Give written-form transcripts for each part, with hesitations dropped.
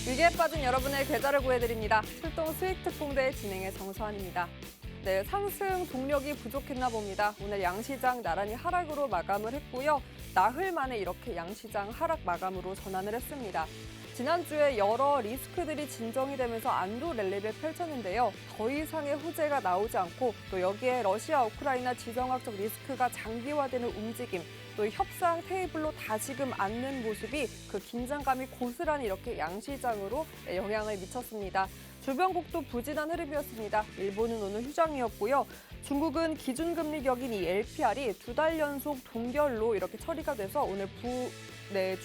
위기에 빠진 여러분의 계좌를 구해드립니다. 출동 수익 특공대 진행의 정수환입니다. 네, 상승 동력이 부족했나 봅니다. 오늘 양시장 나란히 하락으로 마감을 했고요. 나흘 만에 이렇게 양시장 하락 마감으로 전환을 했습니다. 지난주에 여러 리스크들이 진정이 되면서 안도 랠리를 펼쳤는데요. 더 이상의 호재가 나오지 않고 또 여기에 러시아, 우크라이나 지정학적 리스크가 장기화되는 움직임, 또 협상 테이블로 다시금 앉는 모습이 그 긴장감이 고스란히 이렇게 양시장으로 영향을 미쳤습니다. 주변국도 부진한 흐름이었습니다. 일본은 오늘 휴장이었고요. 중국은 기준금리 격인 이 LPR이 2달 연속 동결로 이렇게 처리가 돼서 오늘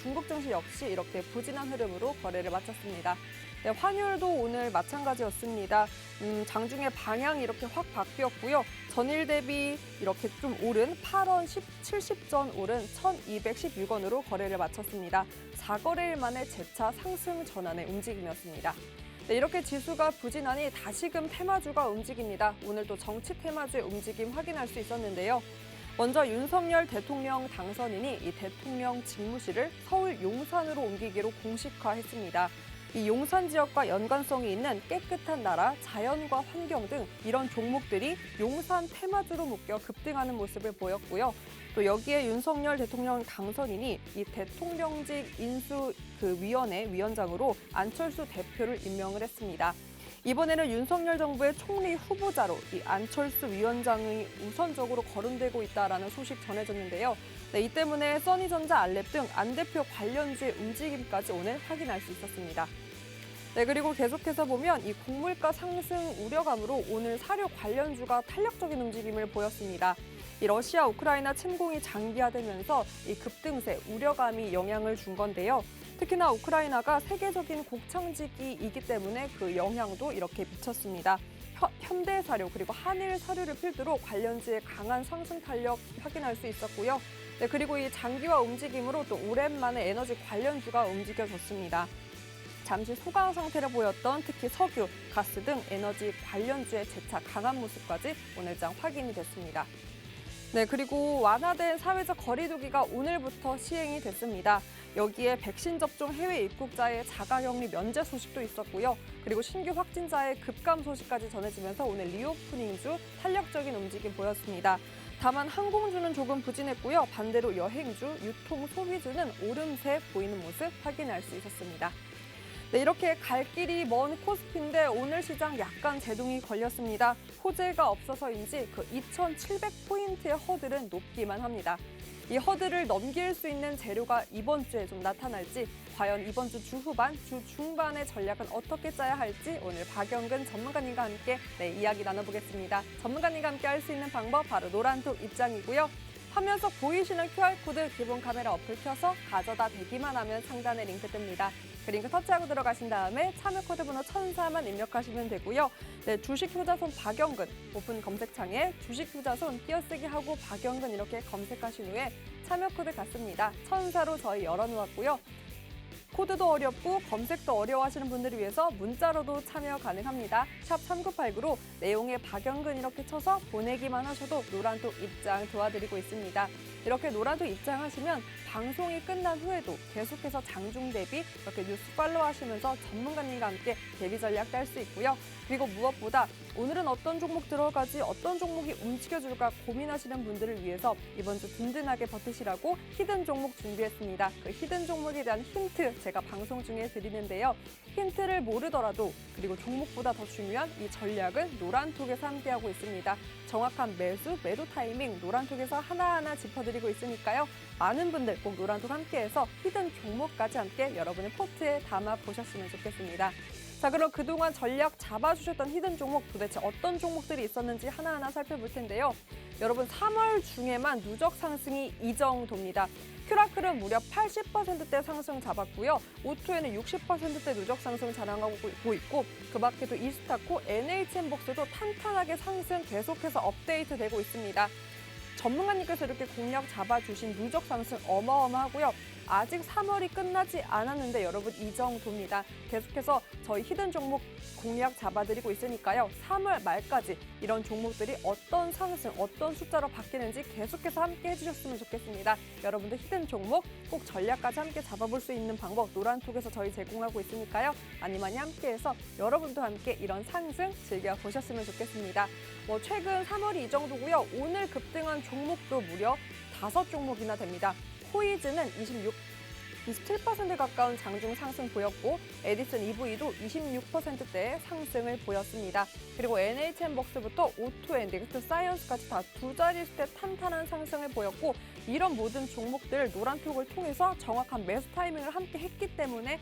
중국 증시 역시 이렇게 부진한 흐름으로 거래를 마쳤습니다. 네, 환율도 오늘 마찬가지였습니다. 장중에 방향이 이렇게 확 바뀌었고요. 전일 대비 이렇게 좀 오른 8원 70전 오른 1,216원으로 거래를 마쳤습니다. 4거래일 만에 재차 상승 전환의 움직임이었습니다. 네, 이렇게 지수가 부진하니 다시금 테마주가 움직입니다. 오늘 또 정치 테마주의 움직임 확인할 수 있었는데요. 먼저 윤석열 대통령 당선인이 이 대통령 집무실을 서울 용산으로 옮기기로 공식화했습니다. 이 용산 지역과 연관성이 있는 깨끗한 나라, 자연과 환경 등 이런 종목들이 용산 테마주로 묶여 급등하는 모습을 보였고요. 또 여기에 윤석열 대통령 당선인이 이 대통령직 인수위원회 위원장으로 안철수 대표를 임명을 했습니다. 이번에는 윤석열 정부의 총리 후보자로 이 안철수 위원장이 우선적으로 거론되고 있다라는 소식 전해졌는데요. 네, 이 때문에 써니전자, 알랩 등 안 대표 관련주의 움직임까지 오늘 확인할 수 있었습니다. 네, 그리고 계속해서 보면 이 곡물가 상승 우려감으로 오늘 사료 관련주가 탄력적인 움직임을 보였습니다. 이 러시아, 우크라이나 침공이 장기화되면서 이 급등세, 우려감이 영향을 준 건데요. 특히나 우크라이나가 세계적인 곡창지기이기 때문에 그 영향도 이렇게 미쳤습니다. 현대사료 그리고 한일사료를 필두로 관련주의 강한 상승 탄력 확인할 수 있었고요. 네, 그리고 이 장기화 움직임으로 또 오랜만에 에너지 관련주가 움직여졌습니다. 잠시 소강 상태를 보였던 특히 석유, 가스 등 에너지 관련주의 재차 강한 모습까지 오늘장 확인이 됐습니다. 네, 그리고 완화된 사회적 거리두기가 오늘부터 시행이 됐습니다. 여기에 백신 접종 해외 입국자의 자가격리 면제 소식도 있었고요. 그리고 신규 확진자의 급감 소식까지 전해지면서 오늘 리오프닝주 탄력적인 움직임 보였습니다. 다만 항공주는 조금 부진했고요. 반대로 여행주, 유통, 소비주는 오름세 보이는 모습 확인할 수 있었습니다. 네, 이렇게 갈 길이 먼 코스피인데 오늘 시장 약간 제동이 걸렸습니다. 호재가 없어서인지 그 2,700포인트의 허들은 높기만 합니다. 이 허들을 넘길 수 있는 재료가 이번 주에 좀 나타날지, 과연 이번 주 주후반, 주 중반의 전략은 어떻게 짜야 할지 오늘 박영근 전문가님과 함께 이야기 나눠보겠습니다. 전문가님과 함께 할 수 있는 방법 바로 노란톡 입장이고요. 화면 속 보이시는 QR코드 기본 카메라 어플 켜서 가져다 대기만 하면 상단에 링크 뜹니다. 그 링크 터치하고 들어가신 다음에 참여 코드 번호 1004만 입력하시면 되고요. 네, 주식 효자손 박영근 오픈 검색창에 주식 효자손 띄어쓰기 하고 박영근 이렇게 검색하신 후에 참여 코드 같습니다. 1004로 저희 열어놓았고요. 코드도 어렵고 검색도 어려워하시는 분들을 위해서 문자로도 참여 가능합니다. 샵 3989로 내용에 박영근 이렇게 쳐서 보내기만 하셔도 노란톡 입장 도와드리고 있습니다. 이렇게 노란톡 입장하시면 방송이 끝난 후에도 계속해서 장중 대비 이렇게 뉴스 팔로우 하시면서 전문가님과 함께 대비 전략 짤 수 있고요. 그리고 무엇보다 오늘은 어떤 종목 들어가지, 어떤 종목이 움직여줄까 고민하시는 분들을 위해서 이번 주 든든하게 버티시라고 히든 종목 준비했습니다. 그 히든 종목에 대한 힌트 제가 방송 중에 드리는데요. 힌트를 모르더라도 그리고 종목보다 더 중요한 이 전략은 노란톡에서 함께하고 있습니다. 정확한 매수, 매도 타이밍 노란톡에서 하나하나 짚어드리고 있으니까요. 많은 분들 꼭 노란톡 함께해서 히든 종목까지 함께 여러분의 포트에 담아보셨으면 좋겠습니다. 자, 그럼 그동안 전략 잡아주셨던 히든 종목 도대체 어떤 종목들이 있었는지 하나하나 살펴볼 텐데요. 여러분 3월 중에만 누적 상승이 이 정도입니다. 큐라클은 무려 80%대 상승 잡았고요. 오토에는 60%대 누적 상승 자랑하고 있고 그 밖에도 이스타코, NHN복스도 탄탄하게 상승 계속해서 업데이트되고 있습니다. 전문가님께서 이렇게 공략 잡아주신 누적 상승 어마어마하고요. 아직 3월이 끝나지 않았는데 여러분 이 정도입니다. 계속해서 저희 히든 종목 공략 잡아드리고 있으니까요. 3월 말까지 이런 종목들이 어떤 상승, 어떤 숫자로 바뀌는지 계속해서 함께 해주셨으면 좋겠습니다. 여러분들 히든 종목 꼭 전략까지 함께 잡아볼 수 있는 방법 노란톡에서 저희 제공하고 있으니까요. 많이 많이 함께해서 여러분도 함께 이런 상승 즐겨보셨으면 좋겠습니다. 최근 3월이 이 정도고요. 오늘 급등한 종목도 무려 5종목이나 됩니다. 코이즈는 27% 가까운 장중 상승 보였고 에디슨 EV도 26%대의 상승을 보였습니다. 그리고 NHN벅스부터 오토&, 넥스트 사이언스까지 다 두 자릿수대 탄탄한 상승을 보였고 이런 모든 종목들 노란톡을 통해서 정확한 매수 타이밍을 함께 했기 때문에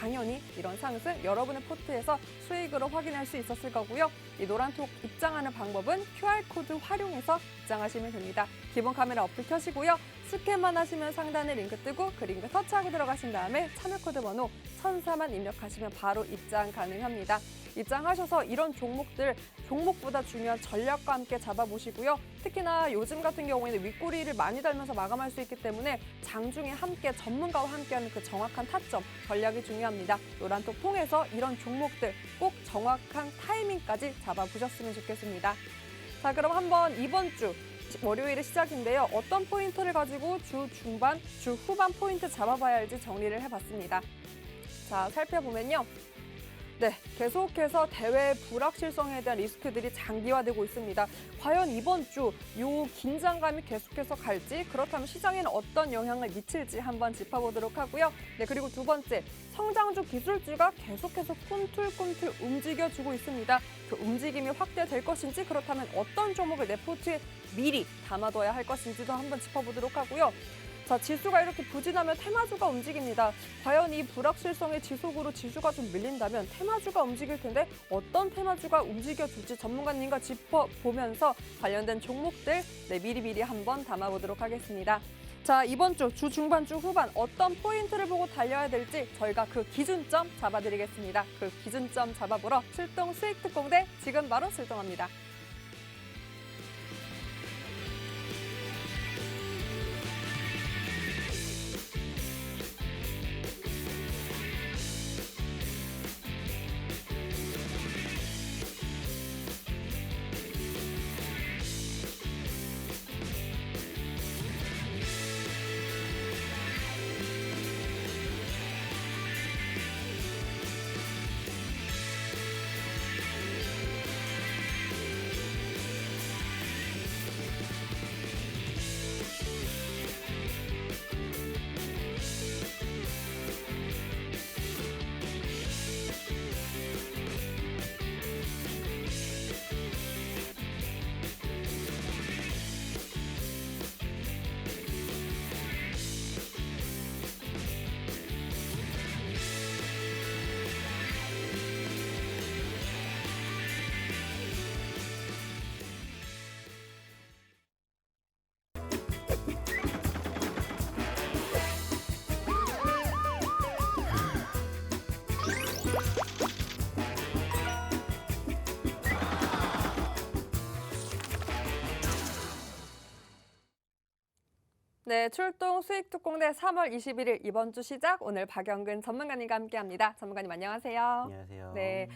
당연히 이런 상승 여러분의 포트에서 수익으로 확인할 수 있었을 거고요. 이 노란톡 입장하는 방법은 QR코드 활용해서 입장하시면 됩니다. 기본 카메라 어플 켜시고요. 스캔만 하시면 상단에 링크 뜨고 그 링크 터치하고 들어가신 다음에 참여코드 번호 1004만 입력하시면 바로 입장 가능합니다. 입장하셔서 이런 종목들, 종목보다 중요한 전략과 함께 잡아보시고요. 특히나 요즘 같은 경우에는 윗꼬리를 많이 달면서 마감할 수 있기 때문에 장중에 함께 전문가와 함께하는 그 정확한 타점, 전략이 중요합니다. 노란톡 통해서 이런 종목들 꼭 정확한 타이밍까지 잡아보셨으면 좋겠습니다. 자, 그럼 한번 이번 주 월요일의 시작인데요. 어떤 포인트를 가지고 주 중반, 주 후반 포인트 잡아봐야 할지 정리를 해봤습니다. 자, 살펴보면요. 네, 계속해서 대회 불확실성에 대한 리스크들이 장기화되고 있습니다. 과연 이번 주 요 긴장감이 계속해서 갈지, 그렇다면 시장에는 어떤 영향을 미칠지 한번 짚어보도록 하고요. 네, 그리고 두 번째, 성장주 기술주가 계속해서 꿈틀꿈틀 움직여주고 있습니다. 그 움직임이 확대될 것인지, 그렇다면 어떤 종목을 내 포트에 미리 담아둬야 할 것인지도 한번 짚어보도록 하고요. 자, 지수가 이렇게 부진하면 테마주가 움직입니다. 과연 이 불확실성의 지속으로 지수가 좀 밀린다면 테마주가 움직일 텐데 어떤 테마주가 움직여줄지 전문가님과 짚어보면서 관련된 종목들 미리미리 한번 담아보도록 하겠습니다. 자, 이번 주 중반, 주 후반 어떤 포인트를 보고 달려야 될지 저희가 그 기준점 잡아드리겠습니다. 그 기준점 잡아보러 출동 수익 특공대 지금 바로 출동합니다. 네, 출동 수익 특공대 3월 21일 이번 주 시작 오늘 박영근 전문가님과 함께합니다. 전문가님 안녕하세요. 안녕하세요. 네,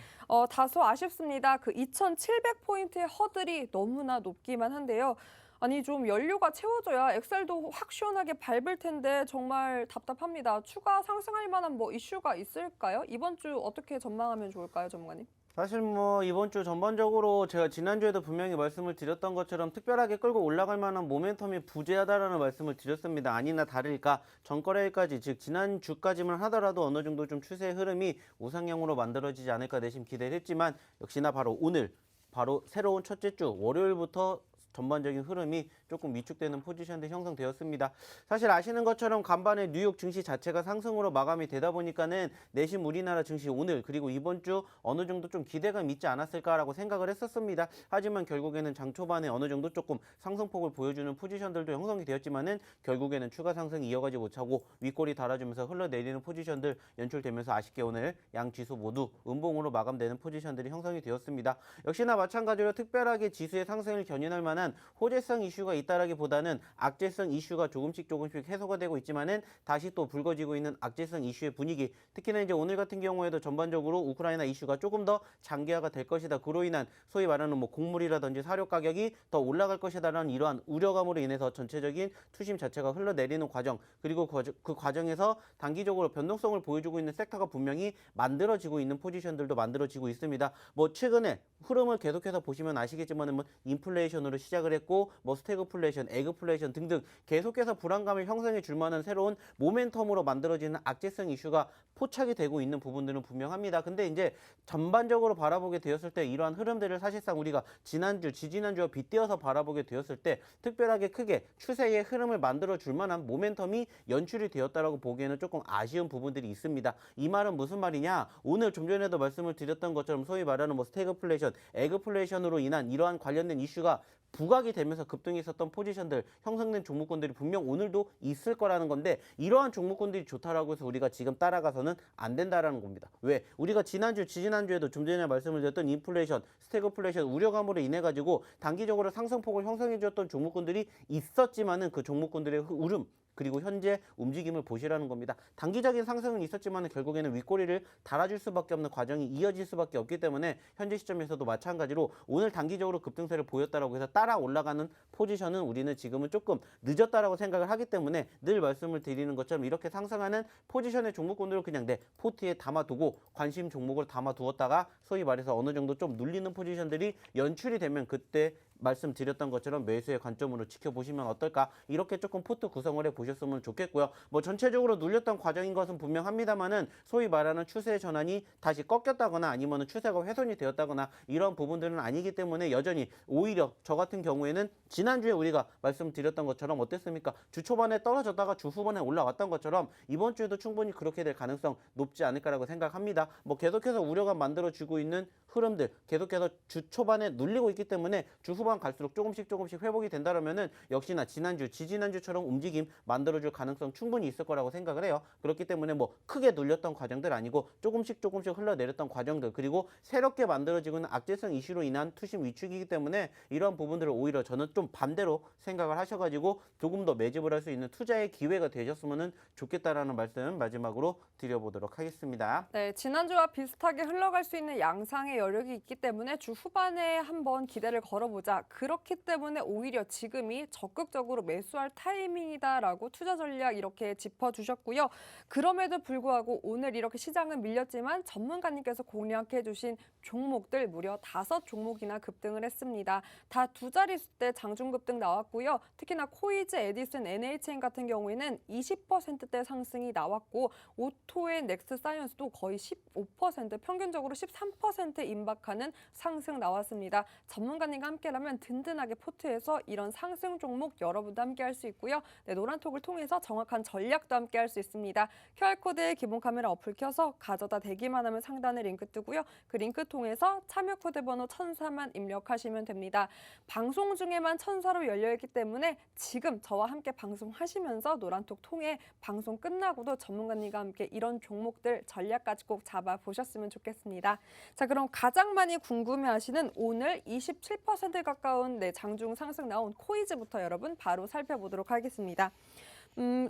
다소 아쉽습니다. 그 2,700포인트의 허들이 너무나 높기만 한데요. 아니 좀 연료가 채워져야 엑셀도 확 시원하게 밟을 텐데 정말 답답합니다. 추가 상승할 만한 이슈가 있을까요? 이번 주 어떻게 전망하면 좋을까요, 전문가님? 사실 이번 주 전반적으로 제가 지난주에도 분명히 말씀을 드렸던 것처럼 특별하게 끌고 올라갈 만한 모멘텀이 부재하다라는 말씀을 드렸습니다. 아니나 다를까 전거래일까지 즉 지난주까지만 하더라도 어느 정도 좀 추세의 흐름이 우상향으로 만들어지지 않을까 내심 기대를 했지만 역시나 바로 오늘 바로 새로운 첫째 주 월요일부터 전반적인 흐름이 조금 위축되는 포지션들이 형성되었습니다. 사실 아시는 것처럼 간밤에 뉴욕 증시 자체가 상승으로 마감이 되다 보니까는 내심 우리나라 증시 오늘 그리고 이번 주 어느 정도 좀 기대감 있지 않았을까라고 생각을 했었습니다. 하지만 결국에는 장 초반에 어느 정도 조금 상승폭을 보여주는 포지션들도 형성이 되었지만은 결국에는 추가 상승이 이어가지 못하고 윗골이 달아주면서 흘러내리는 포지션들 연출되면서 아쉽게 오늘 양 지수 모두 음봉으로 마감되는 포지션들이 형성이 되었습니다. 역시나 마찬가지로 특별하게 지수의 상승을 견인할 만한 인한 호재성 이슈가 있다라기보다는 악재성 이슈가 조금씩 해소가 되고 있지만은 다시 또 불거지고 있는 악재성 이슈의 분위기. 특히나 이제 오늘 같은 경우에도 전반적으로 우크라이나 이슈가 조금 더 장기화가 될 것이다. 그로 인한 소위 말하는 뭐 곡물이라든지 사료 가격이 더 올라갈 것이다라는 이러한 우려감으로 인해서 전체적인 투심 자체가 흘러내리는 과정, 그리고 그 과정에서 단기적으로 변동성을 보여주고 있는 섹터가 분명히 만들어지고 있는 포지션들도 만들어지고 있습니다. 뭐 최근에 흐름을 계속해서 보시면 아시겠지만 뭐 인플레이션으로 시작을 했고 뭐 스태그플레이션, 에그플레이션 등등 계속해서 불안감을 형성해 줄 만한 새로운 모멘텀으로 만들어지는 악재성 이슈가 포착이 되고 있는 부분들은 분명합니다. 근데 이제 전반적으로 바라보게 되었을 때 이러한 흐름들을 사실상 우리가 지난주, 지지난주와 빗대어서 바라보게 되었을 때 특별하게 크게 추세의 흐름을 만들어 줄 만한 모멘텀이 연출이 되었다라고 보기에는 조금 아쉬운 부분들이 있습니다. 이 말은 무슨 말이냐? 오늘 좀 전에도 말씀을 드렸던 것처럼 소위 말하는 뭐 스태그플레이션, 에그플레이션으로 인한 이러한 관련된 이슈가 부각이 되면서 급등이 있었던 포지션들, 형성된 종목군들이 분명 오늘도 있을 거라는 건데 이러한 종목군들이 좋다라고 해서 우리가 지금 따라가서는 안 된다라는 겁니다. 왜? 우리가 지난주, 지지난주에도 좀 전에 말씀을 드렸던 인플레이션, 스태그플레이션 우려감으로 인해 가지고 단기적으로 상승폭을 형성해 줬던 종목군들이 있었지만은 그 종목군들의 흐름 그리고 현재 움직임을 보시라는 겁니다. 단기적인 상승은 있었지만 결국에는 윗꼬리를 달아줄 수밖에 없는 과정이 이어질 수밖에 없기 때문에 현재 시점에서도 마찬가지로 오늘 단기적으로 급등세를 보였다라고 해서 따라 올라가는 포지션은 우리는 지금은 조금 늦었다라고 생각을 하기 때문에 늘 말씀을 드리는 것처럼 이렇게 상승하는 포지션의 종목군들을 그냥 내 포트에 담아두고 관심 종목을 담아두었다가 소위 말해서 어느 정도 좀 눌리는 포지션들이 연출이 되면 그때 말씀드렸던 것처럼 매수의 관점으로 지켜보시면 어떨까, 이렇게 조금 포트 구성을 해보셨으면 좋겠고요. 뭐 전체적으로 눌렸던 과정인 것은 분명합니다만은 소위 말하는 추세의 전환이 다시 꺾였다거나 아니면 추세가 훼손이 되었다거나 이런 부분들은 아니기 때문에 여전히 오히려 저 같은 경우에는 지난주에 우리가 말씀드렸던 것처럼 어땠습니까? 주 초반에 떨어졌다가 주 후반에 올라왔던 것처럼 이번 주에도 충분히 그렇게 될 가능성 높지 않을까라고 생각합니다. 뭐 계속해서 우려가 만들어지고 있는 흐름들 계속해서 주 초반에 눌리고 있기 때문에 주 후반 갈수록 조금씩 회복이 된다면은 역시나 지난주, 지지난주처럼 움직임 만들어줄 가능성 충분히 있을 거라고 생각을 해요. 그렇기 때문에 뭐 크게 눌렸던 과정들 아니고 조금씩 흘러내렸던 과정들, 그리고 새롭게 만들어지고 있는 악재성 이슈로 인한 투심 위축이기 때문에 이런 부분들을 오히려 저는 좀 반대로 생각을 하셔가지고 조금 더 매집을 할 수 있는 투자의 기회가 되셨으면 좋겠다라는 말씀 마지막으로 드려보도록 하겠습니다. 네, 지난주와 비슷하게 흘러갈 수 있는 양상의 여력이 있기 때문에 주 후반에 한번 기대를 걸어보자. 그렇기 때문에 오히려 지금이 적극적으로 매수할 타이밍이다라고 투자 전략 이렇게 짚어주셨고요. 그럼에도 불구하고 오늘 이렇게 시장은 밀렸지만 전문가님께서 공략해 주신 종목들 무려 5종목이나 급등을 했습니다. 다 두 자릿수대 장중 급등 나왔고요. 특히나 코이즈, 에디슨, NHN 같은 경우에는 20%대 상승이 나왔고 오토의 넥스 사이언스도 거의 15%, 평균적으로 13% 임박하는 상승 나왔습니다. 전문가님과 함께라면 든든하게 포트에서 이런 상승 종목 여러분도 함께 할 수 있고요. 네, 노란톡을 통해서 정확한 전략도 함께 할 수 있습니다. QR코드에 기본 카메라 어플 켜서 가져다 대기만 하면 상단에 링크 뜨고요. 그 링크 통해서 참여 코드 번호 1004만 입력하시면 됩니다. 방송 중에만 1004로 열려있기 때문에 지금 저와 함께 방송하시면서 노란톡 통해 방송 끝나고도 전문가님과 함께 이런 종목들 전략까지 꼭 잡아보셨으면 좋겠습니다. 자, 그럼 가장 많이 궁금해하시는 오늘 27% 가까운 장중 상승 나온 코이즈부터 여러분 바로 살펴보도록 하겠습니다.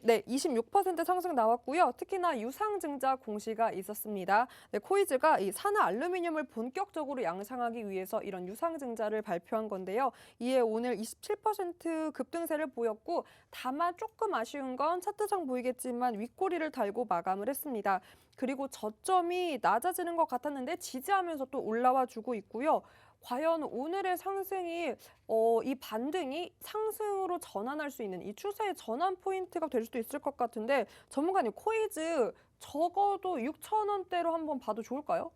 네, 26% 상승 나왔고요. 특히나 유상증자 공시가 있었습니다. 네, 코이즈가 이 산화 알루미늄을 본격적으로 양상하기 위해서 이런 유상증자를 발표한 건데요. 이에 오늘 27% 급등세를 보였고, 다만 조금 아쉬운 건 차트상 보이겠지만 윗꼬리를 달고 마감을 했습니다. 그리고 저점이 낮아지는 것 같았는데 지지하면서 또 올라와 주고 있고요. 과연 오늘의 상승이 이 반등이 상승으로 전환할 수 있는 이 추세의 전환 포인트가 될 수도 있을 것 같은데, 전문가님 코이즈 적어도 6,000원대로 한번 봐도 좋을까요?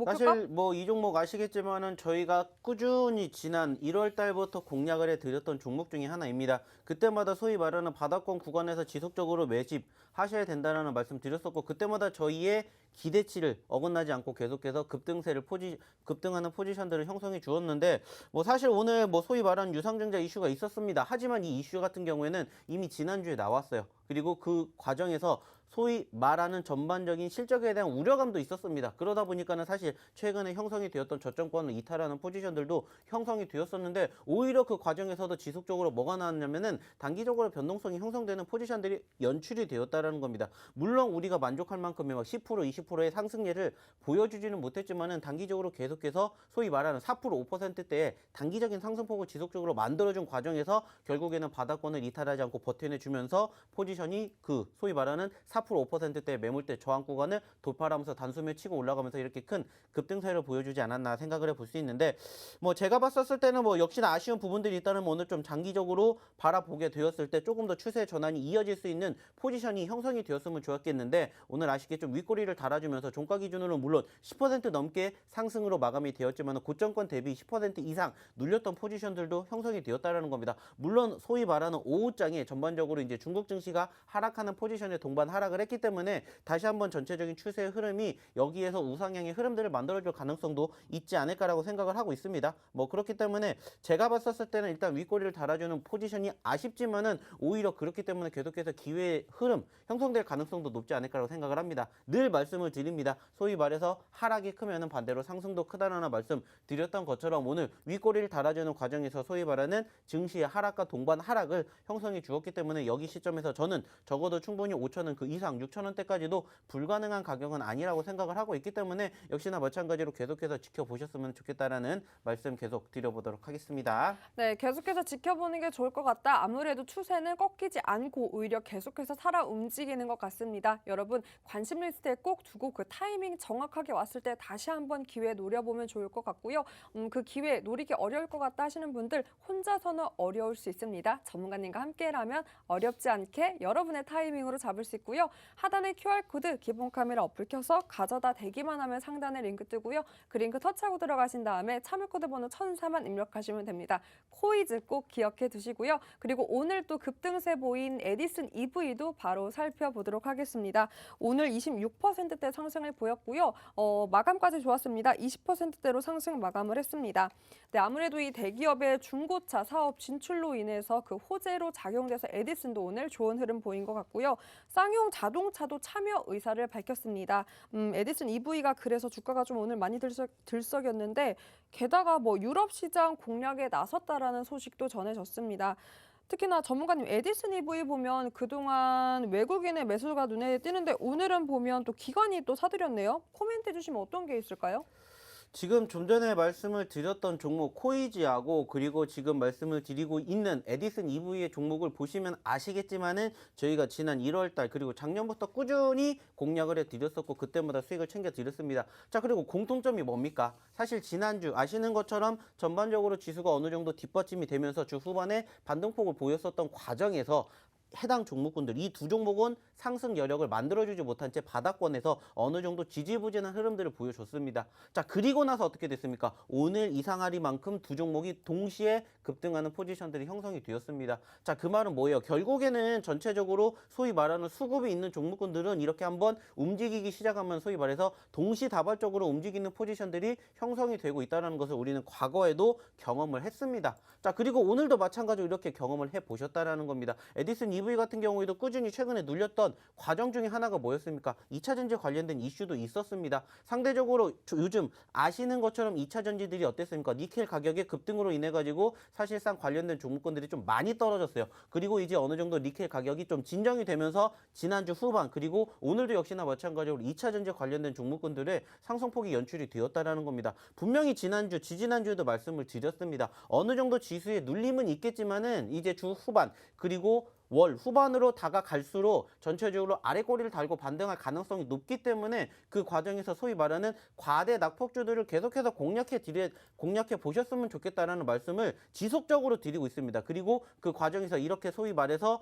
사실 뭐 이 종목 아시겠지만은 저희가 꾸준히 지난 1월 달부터 공략을 해드렸던 종목 중에 하나입니다. 그때마다 소위 말하는 바닥권 구간에서 지속적으로 매집하셔야 된다는 말씀 드렸었고, 그때마다 저희의 기대치를 어긋나지 않고 계속해서 급등하는 포지션들을 형성해 주었는데, 뭐 사실 오늘 뭐 소위 말하는 유상증자 이슈가 있었습니다. 하지만 이 이슈 같은 경우에는 이미 지난주에 나왔어요. 그리고 그 과정에서 소위 말하는 전반적인 실적에 대한 우려감도 있었습니다. 그러다 보니까는 사실 최근에 형성이 되었던 저점권을 이탈하는 포지션들도 형성이 되었었는데 오히려 그 과정에서도 지속적으로 뭐가 나왔냐면은 단기적으로 변동성이 형성되는 포지션들이 연출이 되었다라는 겁니다. 물론 우리가 만족할 만큼의 막 10%, 20%의 상승률을 보여주지는 못했지만은 단기적으로 계속해서 소위 말하는 4%, 5%대의 단기적인 상승폭을 지속적으로 만들어준 과정에서 결국에는 바닥권을 이탈하지 않고 버텨내주면서 포지션이 그 소위 말하는 4%, 5%대 매물대 저항 구간을 돌파하면서 단숨에 치고 올라가면서 이렇게 큰 급등세를 보여주지 않았나 생각을 해볼 수 있는데 뭐 제가 봤었을 때는 뭐 역시나 아쉬운 부분들이 있다는 오늘 좀 장기적으로 바라보게 되었을 때 조금 더 추세 전환이 이어질 수 있는 포지션이 형성이 되었으면 좋았겠는데 오늘 아쉽게 좀 윗꼬리를 달아주면서 종가 기준으로 물론 10% 넘게 상승으로 마감이 되었지만 고점권 대비 10% 이상 눌렸던 포지션들도 형성이 되었다는 겁니다. 물론 소위 말하는 오후장에 전반적으로 이제 중국 증시가 하락하는 포지션에 동반 하락을 했기 때문에 다시 한번 전체적인 추세의 흐름이 여기에서 우상향의 흐름들을 만들어줄 가능성도 있지 않을까라고 생각을 하고 있습니다. 뭐 그렇기 때문에 제가 봤었을 때는 일단 윗꼬리를 달아주는 포지션이 아쉽지만은 오히려 그렇기 때문에 계속해서 기회의 흐름 형성될 가능성도 높지 않을까라고 생각을 합니다. 늘 말씀을 드립니다. 소위 말해서 하락이 크면은 반대로 상승도 크다는 말씀 드렸던 것처럼 오늘 윗꼬리를 달아주는 과정에서 소위 말하는 증시의 하락과 동반 하락을 형성해 주었기 때문에 여기 시점에서 저는 적어도 충분히 5천원 그 이상 6천원대까지도 불가능한 가격은 아니라고 생각을 하고 있기 때문에 역시나 마찬가지로 계속해서 지켜보셨으면 좋겠다라는 말씀 계속 드려보도록 하겠습니다. 네, 계속해서 지켜보는 게 좋을 것 같다. 아무래도 추세는 꺾이지 않고 오히려 계속해서 살아 움직이는 것 같습니다. 여러분 관심 리스트에 꼭 두고 그 타이밍 정확하게 왔을 때 다시 한번 기회 노려보면 좋을 것 같고요. 그 기회 노리기 어려울 것 같다 하시는 분들 혼자서는 어려울 수 있습니다. 전문가님과 함께라면 어렵지 않게 여러분의 타이밍으로 잡을 수 있고요. 하단에 QR코드 기본 카메라 어플 켜서 가져다 대기만 하면 상단에 링크 뜨고요. 그 링크 터치하고 들어가신 다음에 참여코드 번호 1004만 입력하시면 됩니다. 코이즈 꼭 기억해 두시고요. 그리고 오늘 또 급등세 보인 에디슨 EV도 바로 살펴보도록 하겠습니다. 오늘 26%대 상승을 보였고요. 마감까지 좋았습니다. 20%대로 상승 마감을 했습니다. 네, 아무래도 이 대기업의 중고차 사업 진출로 인해서 그 호재로 작용돼서 에디슨도 오늘 좋은 흐름 보인 것 같고요. 쌍용 자동차도 참여 의사를 밝혔습니다. 에디슨 EV가 그래서 주가가 좀 오늘 많이 들썩였는데 게다가 뭐 유럽 시장 공략에 나섰다라는 소식도 전해졌습니다. 특히나 전문가님 에디슨 EV 보면 그동안 외국인의 매수가 눈에 띄는데 오늘은 보면 또 기관이 또 사들였네요. 코멘트 해주시면 어떤 게 있을까요? 지금 좀 전에 말씀을 드렸던 종목 코이지하고 그리고 지금 말씀을 드리고 있는 에디슨 EV의 종목을 보시면 아시겠지만은 저희가 지난 1월달 그리고 작년부터 꾸준히 공략을 해드렸었고 그때마다 수익을 챙겨드렸습니다. 자, 그리고 공통점이 뭡니까? 사실 지난주 아시는 것처럼 전반적으로 지수가 어느 정도 뒷받침이 되면서 주 후반에 반등폭을 보였었던 과정에서 해당 종목군들 이 두 종목은 상승 여력을 만들어주지 못한 채 바닥권에서 어느 정도 지지부진한 흐름들을 보여줬습니다. 자, 그리고 나서 어떻게 됐습니까? 오늘 이상하리만큼 두 종목이 동시에 급등하는 포지션들이 형성이 되었습니다. 자, 그 말은 뭐예요? 결국에는 전체적으로 소위 말하는 수급이 있는 종목군들은 이렇게 한번 움직이기 시작하면 소위 말해서 동시다발적으로 움직이는 포지션들이 형성이 되고 있다는 것을 우리는 과거에도 경험을 했습니다. 자, 그리고 오늘도 마찬가지로 이렇게 경험을 해보셨다는 겁니다. 에디슨 EV 같은 경우에도 꾸준히 최근에 눌렸던 과정 중에 하나가 뭐였습니까? 2차 전지 관련된 이슈도 있었습니다. 상대적으로 요즘 아시는 것처럼 2차 전지들이 어땠습니까? 니켈 가격의 급등으로 인해 가지고 사실상 관련된 종목군들이 좀 많이 떨어졌어요. 그리고 이제 어느 정도 니켈 가격이 좀 진정이 되면서 지난주 후반 그리고 오늘도 역시나 마찬가지로 2차 전지 관련된 종목군들의 상승폭이 연출이 되었다라는 겁니다. 분명히 지난주, 지지난주에도 말씀을 드렸습니다. 어느 정도 지수에 눌림은 있겠지만은 이제 주 후반 그리고 월 후반으로 다가갈수록 전체적으로 아래 꼬리를 달고 반등할 가능성이 높기 때문에 그 과정에서 소위 말하는 과대 낙폭주들을 계속해서 공략해 보셨으면 좋겠다라는 말씀을 지속적으로 드리고 있습니다. 그리고 그 과정에서 이렇게 소위 말해서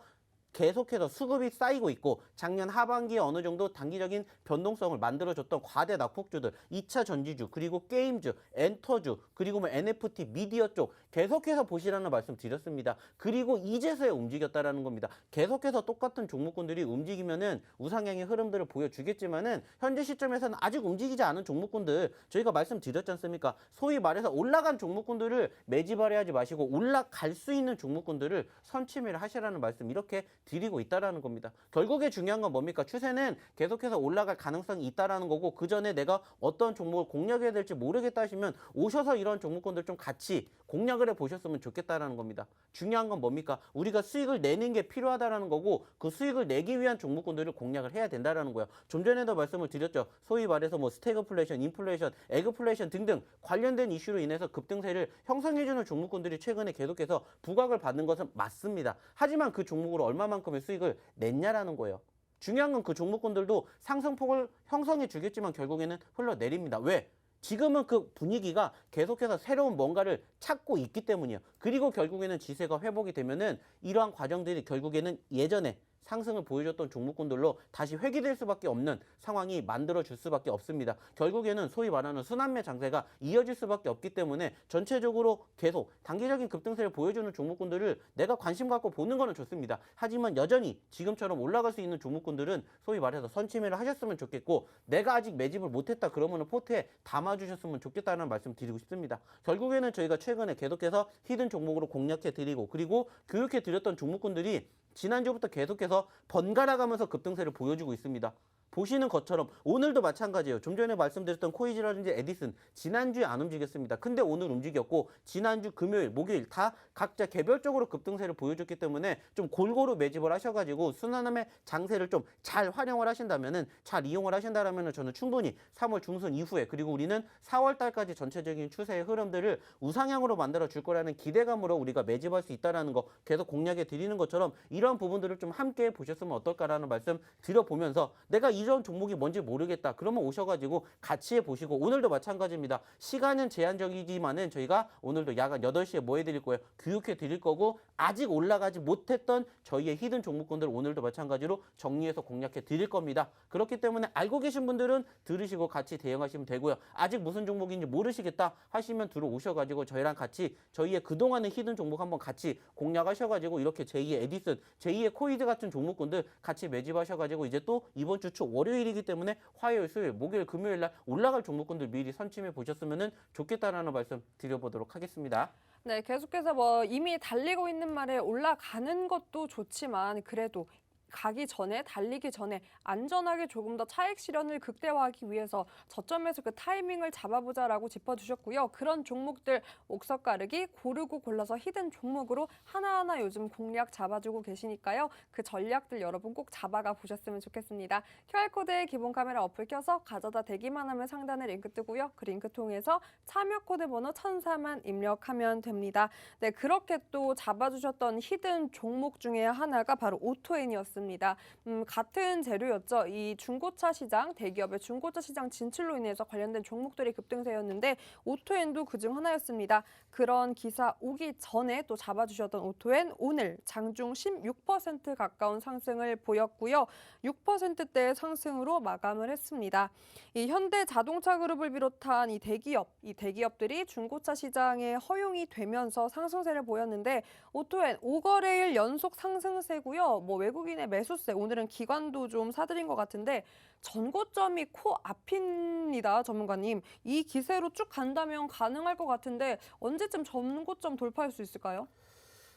계속해서 수급이 쌓이고 있고 작년 하반기에 어느 정도 단기적인 변동성을 만들어줬던 과대 낙폭주들 2차 전지주 그리고 게임주, 엔터주 그리고 뭐 NFT, 미디어 쪽 계속해서 보시라는 말씀 드렸습니다. 그리고 이제서야 움직였다라는 겁니다. 계속해서 똑같은 종목군들이 움직이면은 우상향의 흐름들을 보여주겠지만은 현재 시점에서는 아직 움직이지 않은 종목군들 저희가 말씀드렸지 않습니까? 소위 말해서 올라간 종목군들을 매집하려 하지 마시고 올라갈 수 있는 종목군들을 선취매를 하시라는 말씀 이렇게 드리고 있다라는 겁니다. 결국에 중요한 건 뭡니까? 추세는 계속해서 올라갈 가능성이 있다라는 거고, 그 전에 내가 어떤 종목을 공략해야 될지 모르겠다 하시면 오셔서 이런 종목군들 좀 같이 공략을 해 보셨으면 좋겠다라는 겁니다. 중요한 건 뭡니까? 우리가 수익을 내는 게 필요하다라는 거고, 그 수익을 내기 위한 종목군들을 공략을 해야 된다라는 거예요. 좀 전에도 말씀을 드렸죠. 소위 말해서 뭐 스태그플레이션, 인플레이션, 에그플레이션 등등 관련된 이슈로 인해서 급등세를 형성해주는 종목군들이 최근에 계속해서 부각을 받는 것은 맞습니다. 하지만 그 종목으로 얼마만큼의 수익을 냈냐라는 거예요. 중요한 건 그 종목군들도 상승폭을 형성해 주겠지만 결국에는 흘러내립니다. 왜? 지금은 그 분위기가 계속해서 새로운 뭔가를 찾고 있기 때문이에요. 그리고 결국에는 지세가 회복이 되면은 이러한 과정들이 결국에는 예전에 상승을 보여줬던 종목군들로 다시 회귀될 수밖에 없는 상황이 만들어질 수밖에 없습니다. 결국에는 소위 말하는 순환매 장세가 이어질 수밖에 없기 때문에 전체적으로 계속 단기적인 급등세를 보여주는 종목군들을 내가 관심 갖고 보는 거는 좋습니다. 하지만 여전히 지금처럼 올라갈 수 있는 종목군들은 소위 말해서 선취매를 하셨으면 좋겠고, 내가 아직 매집을 못했다 그러면 포트에 담아주셨으면 좋겠다는 말씀 드리고 싶습니다. 결국에는 저희가 최근에 계속해서 히든 종목으로 공략해 드리고, 그리고 교육해 드렸던 종목군들이 지난주부터 계속해서 번갈아 가면서 급등세를 보여주고 있습니다. 보시는 것처럼 오늘도 마찬가지예요. 좀 전에 말씀드렸던 코이지라든지 에디슨 지난주에 안 움직였습니다. 근데 오늘 움직였고, 지난주 금요일, 목요일 다 각자 개별적으로 급등세를 보여줬기 때문에 좀 골고루 매집을 하셔가지고 순환함의 장세를 좀 잘 활용을 하신다면은, 잘 이용을 하신다라면은 저는 충분히 3월 중순 이후에, 그리고 우리는 4월 달까지 전체적인 추세의 흐름들을 우상향으로 만들어 줄 거라는 기대감으로 우리가 매집할 수 있다라는 거 계속 공략해 드리는 것처럼 이런 부분들을 좀 함께 보셨으면 어떨까라는 말씀 드려보면서, 내가 이런 종목이 뭔지 모르겠다 그러면 오셔가지고 같이 해보시고, 오늘도 마찬가지입니다. 시간은 제한적이지만은 저희가 오늘도 야간 8시에 뭐 해드릴 거예요? 교육해 드릴 거고, 아직 올라가지 못했던 저희의 히든 종목군들 오늘도 마찬가지로 정리해서 공략해 드릴 겁니다. 그렇기 때문에 알고 계신 분들은 들으시고 같이 대응하시면 되고요. 아직 무슨 종목인지 모르시겠다 하시면 들어오셔가지고 저희랑 같이 저희의 그동안의 히든 종목 한번 같이 공략하셔가지고, 이렇게 제2의 에디슨, 제2의 코이드 같은 종목군들 같이 매집하셔가지고, 이제 또 이번 주 월요일이기 때문에 화요일, 수요일, 목요일, 금요일 날 올라갈 종목군들 미리 선침해 보셨으면 좋겠다라는 말씀 드려보도록 하겠습니다. 네, 계속해서 뭐 이미 달리고 있는 말에 올라가는 것도 좋지만, 그래도 가기 전에, 달리기 전에 안전하게 조금 더 차익 실현을 극대화하기 위해서 저점에서 그 타이밍을 잡아보자라고 짚어주셨고요. 그런 종목들 옥석 가르기 고르고 골라서 히든 종목으로 하나하나 요즘 공략 잡아주고 계시니까요. 그 전략들 여러분 꼭 잡아가 보셨으면 좋겠습니다. QR코드에 기본 카메라 어플 켜서 가져다 대기만 하면 상단에 링크 뜨고요. 그 링크 통해서 참여 코드 번호 1004만 입력하면 됩니다. 네, 그렇게 또 잡아주셨던 히든 종목 중에 하나가 바로 오토엔이었습니다. 같은 재료였죠. 이 중고차 시장, 대기업의 중고차 시장 진출로 인해서 관련된 종목들이 급등세였는데 오토엔도 그중 하나였습니다. 그런 기사 오기 전에 또 잡아주셨던 오토엔 오늘 장중 16% 가까운 상승을 보였고요. 6%대의 상승으로 마감을 했습니다. 이 현대자동차그룹을 비롯한 이 대기업들이 중고차 시장에 허용이 되면서 상승세를 보였는데, 오토엔 5거래일 연속 상승세고요. 뭐 외국인의 매수세, 오늘은 기관도 좀 사들인 것 같은데 전고점이 코앞입니다. 전문가님. 이 기세로 쭉 간다면 가능할 것 같은데 언제쯤 전고점 돌파할 수 있을까요?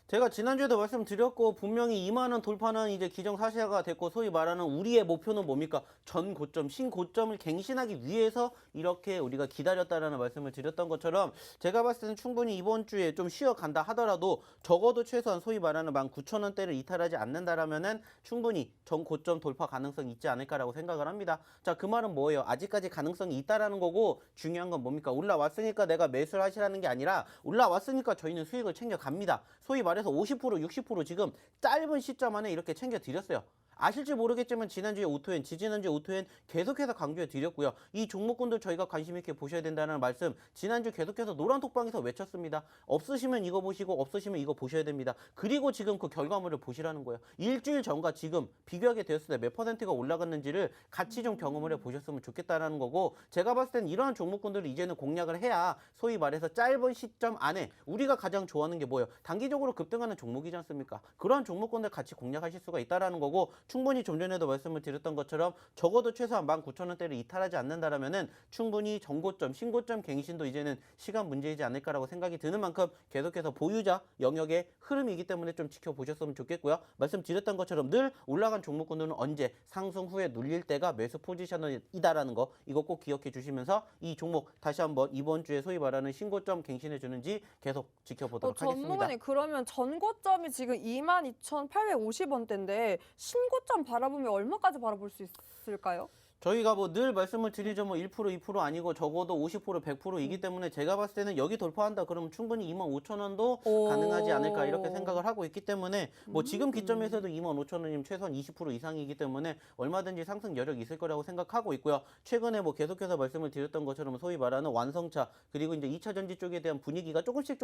제가 지난주에도 말씀드렸고, 분명히 2만 원 돌파는 이제 기정사실화가 됐고, 소위 말하는 우리의 목표는 뭡니까? 전 고점, 신고점을 갱신하기 위해서 이렇게 우리가 기다렸다라는 말씀을 드렸던 것처럼, 제가 봤을 때는 충분히 이번 주에 좀 쉬어간다 하더라도 적어도 최소한 소위 말하는 19,000원대를 이탈하지 않는다라면은 충분히 전 고점 돌파 가능성이 있지 않을까라고 생각을 합니다. 자, 그 말은 뭐예요? 아직까지 가능성이 있다라는 거고, 중요한 건 뭡니까? 올라왔으니까 내가 매수를 하시라는 게 아니라, 올라왔으니까 저희는 수익을 챙겨갑니다. 소위 말해서 50%, 60% 지금 짧은 시점 안에 이렇게 챙겨드렸어요. 아실지 모르겠지만 지난주에 오토엔, 지지난주에 오토엔 계속해서 강조해 드렸고요. 이 종목군들 저희가 관심 있게 보셔야 된다는 말씀 지난주 계속해서 노란톡방에서 외쳤습니다. 없으시면 이거 보시고 없으시면 이거 보셔야 됩니다. 그리고 지금 그 결과물을 보시라는 거예요. 일주일 전과 지금 비교하게 되었을 때 몇 퍼센트가 올라갔는지를 같이 좀 경험을 해 보셨으면 좋겠다는 거고, 제가 봤을 때는 이러한 종목군들을 이제는 공략을 해야 소위 말해서 짧은 시점 안에 우리가 가장 좋아하는 게 뭐예요? 단기적으로 급등하는 종목이지 않습니까? 그러한 종목군들 같이 공략하실 수가 있다는 거고, 충분히 좀 전에도 말씀을 드렸던 것처럼 적어도 최소한 19,000원대를 이탈하지 않는다라면은 충분히 정고점, 신고점 갱신도 이제는 시간 문제이지 않을까라고 생각이 드는 만큼 계속해서 보유자 영역의 흐름이기 때문에 좀 지켜보셨으면 좋겠고요. 말씀드렸던 것처럼 늘 올라간 종목군들은 언제 상승 후에 눌릴 때가 매수 포지션이다라는 거 이거 꼭 기억해 주시면서 이 종목 다시 한번 이번 주에 소위 말하는 신고점 갱신해 주는지 계속 지켜보도록 하겠습니다. 전문가님 그러면 전고점이 지금 22,850원대인데 신고점 바라보면 얼마까지 바라볼 수 있을까요? 저희가 뭐 늘 말씀을 드리죠. 뭐 1%, 2% 아니고 적어도 50%, 100%이기 때문에 제가 봤을 때는 여기 돌파한다 그러면 충분히 25,000원도 가능하지 않을까 이렇게 생각을 하고 있기 때문에 뭐 지금 기점에서도 25,000원이면 최소한 20% 이상이기 때문에 얼마든지 상승 여력이 있을 거라고 생각하고 있고요. 최근에 뭐 계속해서 말씀을 드렸던 것처럼 소위 말하는 완성차 그리고 이제 2차 전지 쪽에 대한 분위기가 조금씩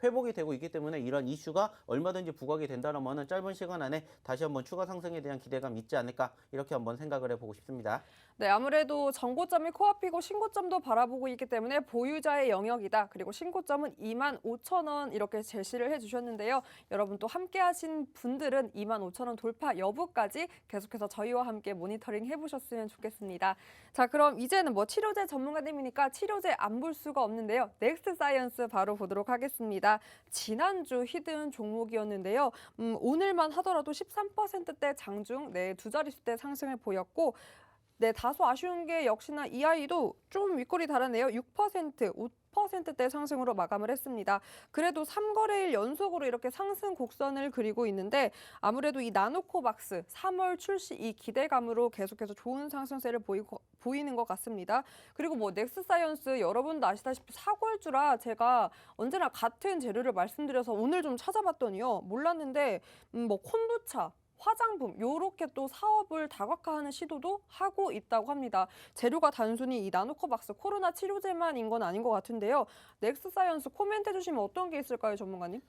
회복이 되고 있기 때문에 이런 이슈가 얼마든지 부각이 된다라면 짧은 시간 안에 다시 한번 추가 상승에 대한 기대감 있지 않을까 이렇게 한번 생각을 해보고 싶습니다. 네, 아무래도 전고점이 코앞이고 신고점도 바라보고 있기 때문에 보유자의 영역이다. 그리고 신고점은 25,000원 이렇게 제시를 해주셨는데요. 여러분 또 함께 하신 분들은 25,000원 돌파 여부까지 계속해서 저희와 함께 모니터링 해보셨으면 좋겠습니다. 자, 그럼 이제는 뭐 치료제 전문가님이니까 치료제 안 볼 수가 없는데요. 넥스트 사이언스 바로 보도록 하겠습니다. 지난주 히든 종목이었는데요. 오늘만 하더라도 13%대 장중 두 자릿수대 상승을 보였고 네, 다소 아쉬운 게 역시나 이 아이도 좀 윗골이 다르네요. 6%, 5%대 상승으로 마감을 했습니다. 그래도 3거래일 연속으로 이렇게 상승 곡선을 그리고 있는데 아무래도 이 나노코박스 3월 출시 이 기대감으로 계속해서 좋은 상승세를 보이는 것 같습니다. 그리고 뭐 넥스사이언스 여러분도 아시다시피 사골주라 제가 언제나 같은 재료를 말씀드려서 오늘 좀 찾아봤더니요. 몰랐는데 뭐 콤부차 화장품 요렇게 또 사업을 다각화하는 시도도 하고 있다고 합니다. 재료가 단순히 이 나노코박스 코로나 치료제만인 건 아닌 것 같은데요. 넥스사이언스 코멘트 해주시면 어떤 게 있을까요, 전문가님?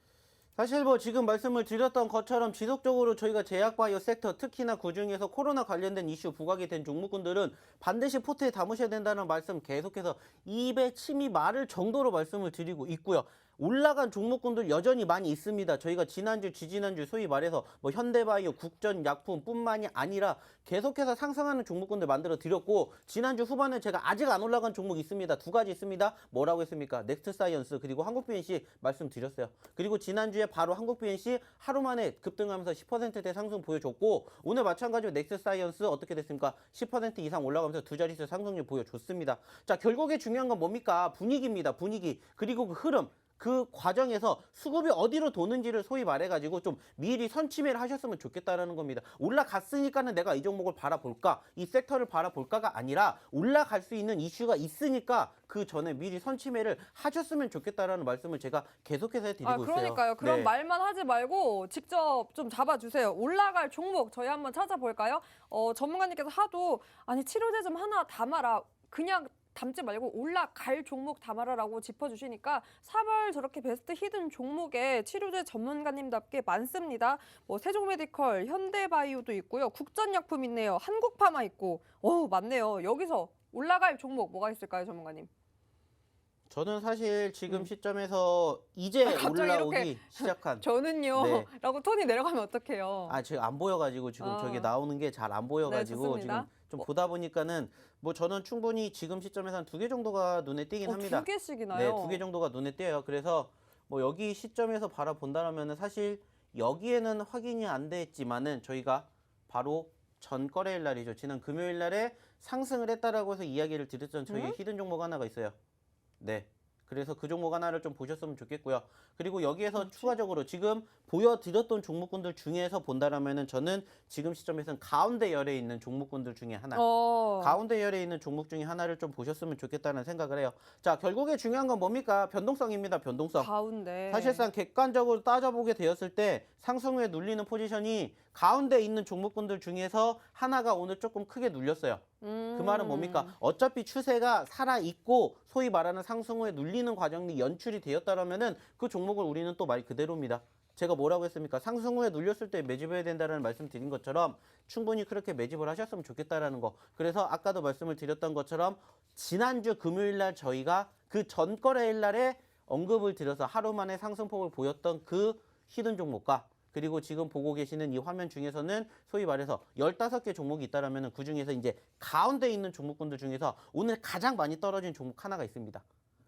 사실 뭐 지금 말씀을 드렸던 것처럼 지속적으로 저희가 제약바이오 섹터 특히나 그중에서 코로나 관련된 이슈 부각이 된 종목군들은 반드시 포트에 담으셔야 된다는 말씀 계속해서 입에 침이 마를 정도로 말씀을 드리고 있고요. 올라간 종목군들 여전히 많이 있습니다. 저희가 지난주, 지지난주 소위 말해서 뭐 현대바이오, 국전약품뿐만이 아니라 계속해서 상승하는 종목군들 만들어 드렸고 지난주 후반에 제가 아직 안 올라간 종목 있습니다. 두 가지 있습니다. 뭐라고 했습니까? 넥스사이언스 그리고 한국BNC 말씀드렸어요. 그리고 지난주에 바로 한국BNC 하루 만에 급등하면서 10%대 상승 보여줬고 오늘 마찬가지로 넥스사이언스 어떻게 됐습니까? 10% 이상 올라가면서 두 자릿수 상승률 보여줬습니다. 자, 결국에 중요한 건 뭡니까? 분위기입니다. 분위기. 그리고 그 흐름. 그 과정에서 수급이 어디로 도는지를 소위 말해가지고 좀 미리 선침해를 하셨으면 좋겠다라는 겁니다. 올라갔으니까는 내가 이 종목을 바라볼까, 이 섹터를 바라볼까가 아니라 올라갈 수 있는 이슈가 있으니까 그 전에 미리 선침해를 하셨으면 좋겠다라는 말씀을 제가 계속해서 해드리고 있어요. 그러니까요. 그럼 네. 말만 하지 말고 직접 좀 잡아주세요. 올라갈 종목 저희 한번 찾아볼까요? 전문가님께서 하도 아니 치료제 좀 하나 담아라. 그냥 담지 말고 올라갈 종목 담아라라고 짚어주시니까 3월 저렇게 베스트 히든 종목에 치료제 전문가님답게 많습니다. 뭐 세종메디컬, 현대바이오도 있고요. 국전약품 있네요. 한국파마 있고. 많네요. 여기서 올라갈 종목 뭐가 있을까요, 전문가님? 저는 사실 지금 시점에서 이제 갑자기 올라오기 이렇게 시작한 저는요. 네. 라고 톤이 내려가면 어떡해요. 지금 안 보여가지고 지금 저게 나오는 게 잘 안 보여가지고 좋습니다. 지금 좀 보다 보니까는 뭐 저는 충분히 지금 시점에서 한 2개 정도가 눈에 띄긴 합니다. 2개씩이나요? 네, 2개 정도가 눈에 띄어요. 그래서 뭐 여기 시점에서 바라본다면은 사실 여기에는 확인이 안 됐지만은 저희가 바로 전 거래일 날이죠. 지난 금요일 날에 상승을 했다라고 해서 이야기를 드렸던 저희 히든 종목 하나가 있어요. 네. 그래서 그 종목 하나를 좀 보셨으면 좋겠고요. 그리고 여기에서 추가적으로 지금 보여드렸던 종목군들 중에서 본다라면은 저는 지금 시점에서는 가운데 열에 있는 종목군들 중에 하나. 가운데 열에 있는 종목 중에 하나를 좀 보셨으면 좋겠다는 생각을 해요. 자, 결국에 중요한 건 뭡니까? 변동성입니다. 변동성. 가운데. 사실상 객관적으로 따져보게 되었을 때 상승 후에 눌리는 포지션이 가운데 있는 종목군들 중에서 하나가 오늘 조금 크게 눌렸어요. 그 말은 뭡니까? 어차피 추세가 살아있고 소위 말하는 상승 후에 눌리는 과정이 연출이 되었다면은 그 종목을 우리는 또 말 그대로입니다. 제가 뭐라고 했습니까? 상승 후에 눌렸을 때 매집해야 된다는 말씀 드린 것처럼 충분히 그렇게 매집을 하셨으면 좋겠다라는 거. 그래서 아까도 말씀을 드렸던 것처럼 지난주 금요일 날 저희가 그 전 거래일 날에 언급을 드려서 하루 만에 상승폭을 보였던 그 히든 종목과 그리고 지금 보고 계시는 이 화면 중에서는 소위 말해서 15개 종목이 있다라면 그 중에서 이제 가운데 있는 종목군들 중에서 오늘 가장 많이 떨어진 종목 하나가 있습니다.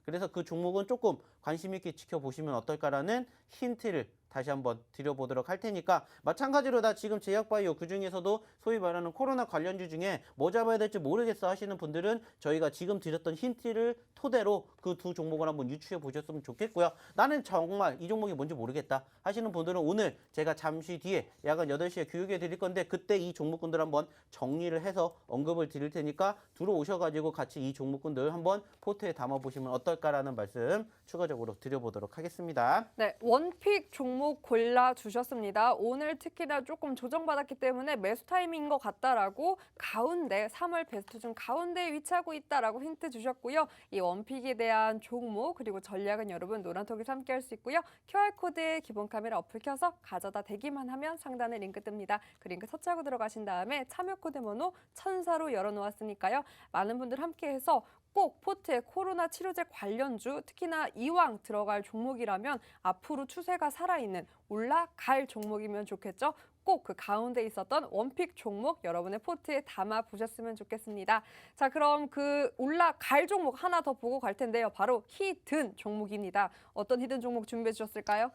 그래서 그 종목은 조금 관심 있게 지켜보시면 어떨까라는 힌트를 다시 한번 드려보도록 할 테니까, 마찬가지로 나 지금 제약바이오 그중에서도 소위 말하는 코로나 관련주 중에 뭐 잡아야 될지 모르겠어 하시는 분들은 저희가 지금 드렸던 힌트를 토대로 그 두 종목을 한번 유추해 보셨으면 좋겠고요. 나는 정말 이 종목이 뭔지 모르겠다 하시는 분들은 오늘 제가 잠시 뒤에 야간 8시에 교육해 드릴 건데, 그때 이 종목군들 한번 정리를 해서 언급을 드릴 테니까 들어오셔가지고 같이 이 종목군들 한번 포트에 담아보시면 어떨까라는 말씀 추가적으로 드려보도록 하겠습니다. 네, 원픽 종목 골라주셨습니다. 오늘 특히나 조금 조정받았기 때문에 매수 타이밍인 것 같다라고 가운데 3월 베스트 중 가운데에 위치하고 있다라고 힌트 주셨고요. 이 원픽에 대한 종목 그리고 전략은 여러분 노란톡에서 함께 할 수 있고요. QR코드에 기본 카메라 어플 켜서 가져다 대기만 하면 상단에 링크 뜹니다. 그 링크 터치하고 들어가신 다음에 참여 코드 번호 1004로 열어놓았으니까요. 많은 분들 함께해서 꼭 포트에 코로나 치료제 관련주, 특히나 이왕 들어갈 종목이라면 앞으로 추세가 살아있는 올라갈 종목이면 좋겠죠. 꼭 그 가운데 있었던 원픽 종목 여러분의 포트에 담아 보셨으면 좋겠습니다. 자, 그럼 그 올라갈 종목 하나 더 보고 갈 텐데요. 바로 히든 종목입니다. 어떤 히든 종목 준비해 주셨을까요?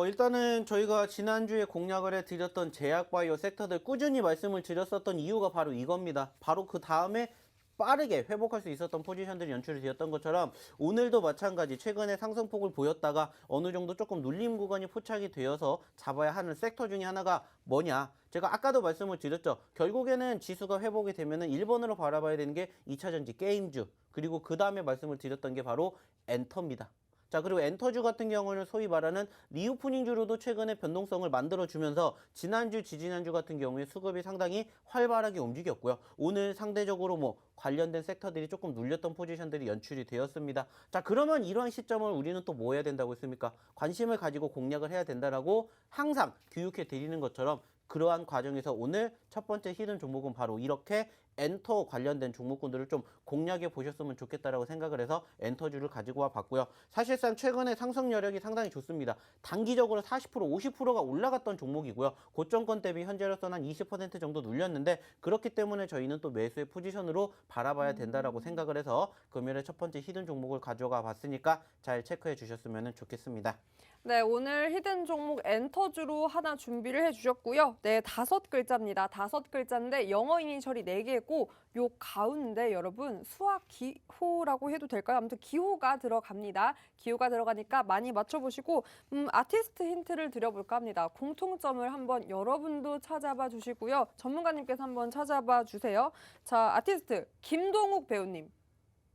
일단은 저희가 지난주에 공략을 해드렸던 제약바이오 섹터들 꾸준히 말씀을 드렸었던 이유가 바로 이겁니다. 바로 그 다음에 빠르게 회복할 수 있었던 포지션들이 연출이 되었던 것처럼 오늘도 마찬가지 최근에 상승폭을 보였다가 어느 정도 조금 눌림 구간이 포착이 되어서 잡아야 하는 섹터 중에 하나가 뭐냐. 제가 아까도 말씀을 드렸죠. 결국에는 지수가 회복이 되면은 1번으로 바라봐야 되는 게 2차전지 게임주, 그리고 그 다음에 말씀을 드렸던 게 바로 엔터입니다. 자, 그리고 엔터주 같은 경우는 소위 말하는 리오프닝주로도 최근에 변동성을 만들어주면서 지난주, 지지난주 같은 경우에 수급이 상당히 활발하게 움직였고요. 오늘 상대적으로 관련된 섹터들이 조금 눌렸던 포지션들이 연출이 되었습니다. 자, 그러면 이러한 시점을 우리는 또 뭐 해야 된다고 했습니까? 관심을 가지고 공략을 해야 된다라고 항상 교육해 드리는 것처럼 그러한 과정에서 오늘 첫 번째 히든 종목은 바로 이렇게 엔터 관련된 종목군들을 좀 공략해 보셨으면 좋겠다라고 생각을 해서 엔터주를 가지고 와 봤고요. 사실상 최근에 상승 여력이 상당히 좋습니다. 단기적으로 40%, 50%가 올라갔던 종목이고요. 고점권 대비 현재로서는 한 20% 정도 눌렸는데, 그렇기 때문에 저희는 또 매수의 포지션으로 바라봐야 된다라고 생각을 해서 금요일에 첫 번째 히든 종목을 가져가 봤으니까 잘 체크해 주셨으면 좋겠습니다. 네, 오늘 히든 종목 엔터주로 하나 준비를 해주셨고요. 네, 5글자입니다. 5글자인데 영어 이니셜이 4개고 요 가운데 여러분 수학 기호라고 해도 될까요? 아무튼 기호가 들어갑니다. 기호가 들어가니까 많이 맞춰보시고 아티스트 힌트를 드려볼까 합니다. 공통점을 한번 여러분도 찾아봐 주시고요. 전문가님께서 한번 찾아봐 주세요. 자, 아티스트 김동욱 배우님,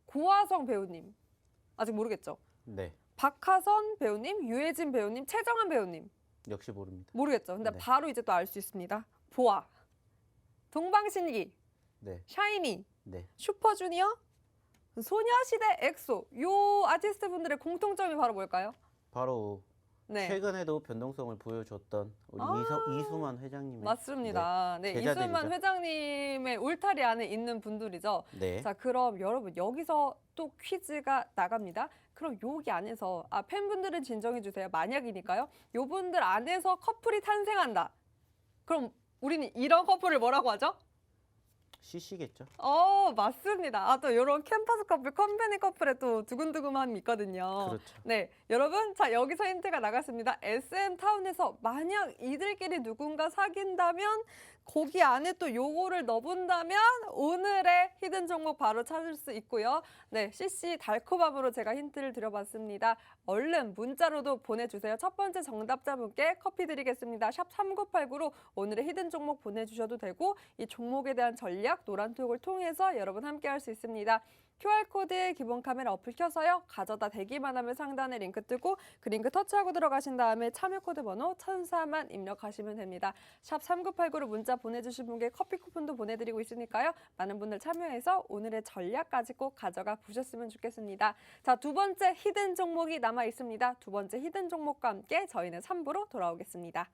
고화성 배우님, 아직 모르겠죠? 네, 박하선 배우님, 유해진 배우님, 최정한 배우님. 역시 모릅니다. 모르겠죠. 근데 네. 바로 이제 또 알 수 있습니다. 보아, 동방신기, 네, 샤이니, 네. 슈퍼주니어, 소녀시대, 엑소. 요 아티스트 분들의 공통점이 바로 뭘까요? 바로 네. 최근에도 변동성을 보여줬던 우리 이수만 회장님의 맞습니다. 네, 제자들이죠. 이수만 회장님의 울타리 안에 있는 분들이죠. 네. 자, 그럼 여러분 여기서 또 퀴즈가 나갑니다. 그럼 여기 안에서 팬분들은 진정해 주세요. 만약이니까요. 요 분들 안에서 커플이 탄생한다. 그럼 우리는 이런 커플을 뭐라고 하죠? CC겠죠. 맞습니다. 또 이런 캠퍼스 커플, 컴퍼니 커플에 또 두근두근함이 있거든요. 그렇죠. 네, 여러분, 자, 여기서 힌트가 나갔습니다. SM타운에서 만약 이들끼리 누군가 사귄다면 거기 안에 또 요거를 넣어본다면 오늘의 히든 종목 바로 찾을 수 있고요. 네, CC 달콤함으로 제가 힌트를 드려봤습니다. 얼른 문자로도 보내주세요. 첫 번째 정답자분께 커피 드리겠습니다. 샵 3989로 오늘의 히든 종목 보내주셔도 되고 이 종목에 대한 전략 노란톡을 통해서 여러분 함께 할 수 있습니다. QR코드에 기본 카메라 어플 켜서요. 가져다 대기만 하면 상단에 링크 뜨고 그 링크 터치하고 들어가신 다음에 참여 코드 번호 1004만 입력하시면 됩니다. 샵 3989로 문자 보내주신 분께 커피 쿠폰도 보내드리고 있으니까요. 많은 분들 참여해서 오늘의 전략까지 꼭 가져가 보셨으면 좋겠습니다. 자, 두 번째 히든 종목이 남아 있습니다. 두 번째 히든 종목과 함께 저희는 3부로 돌아오겠습니다.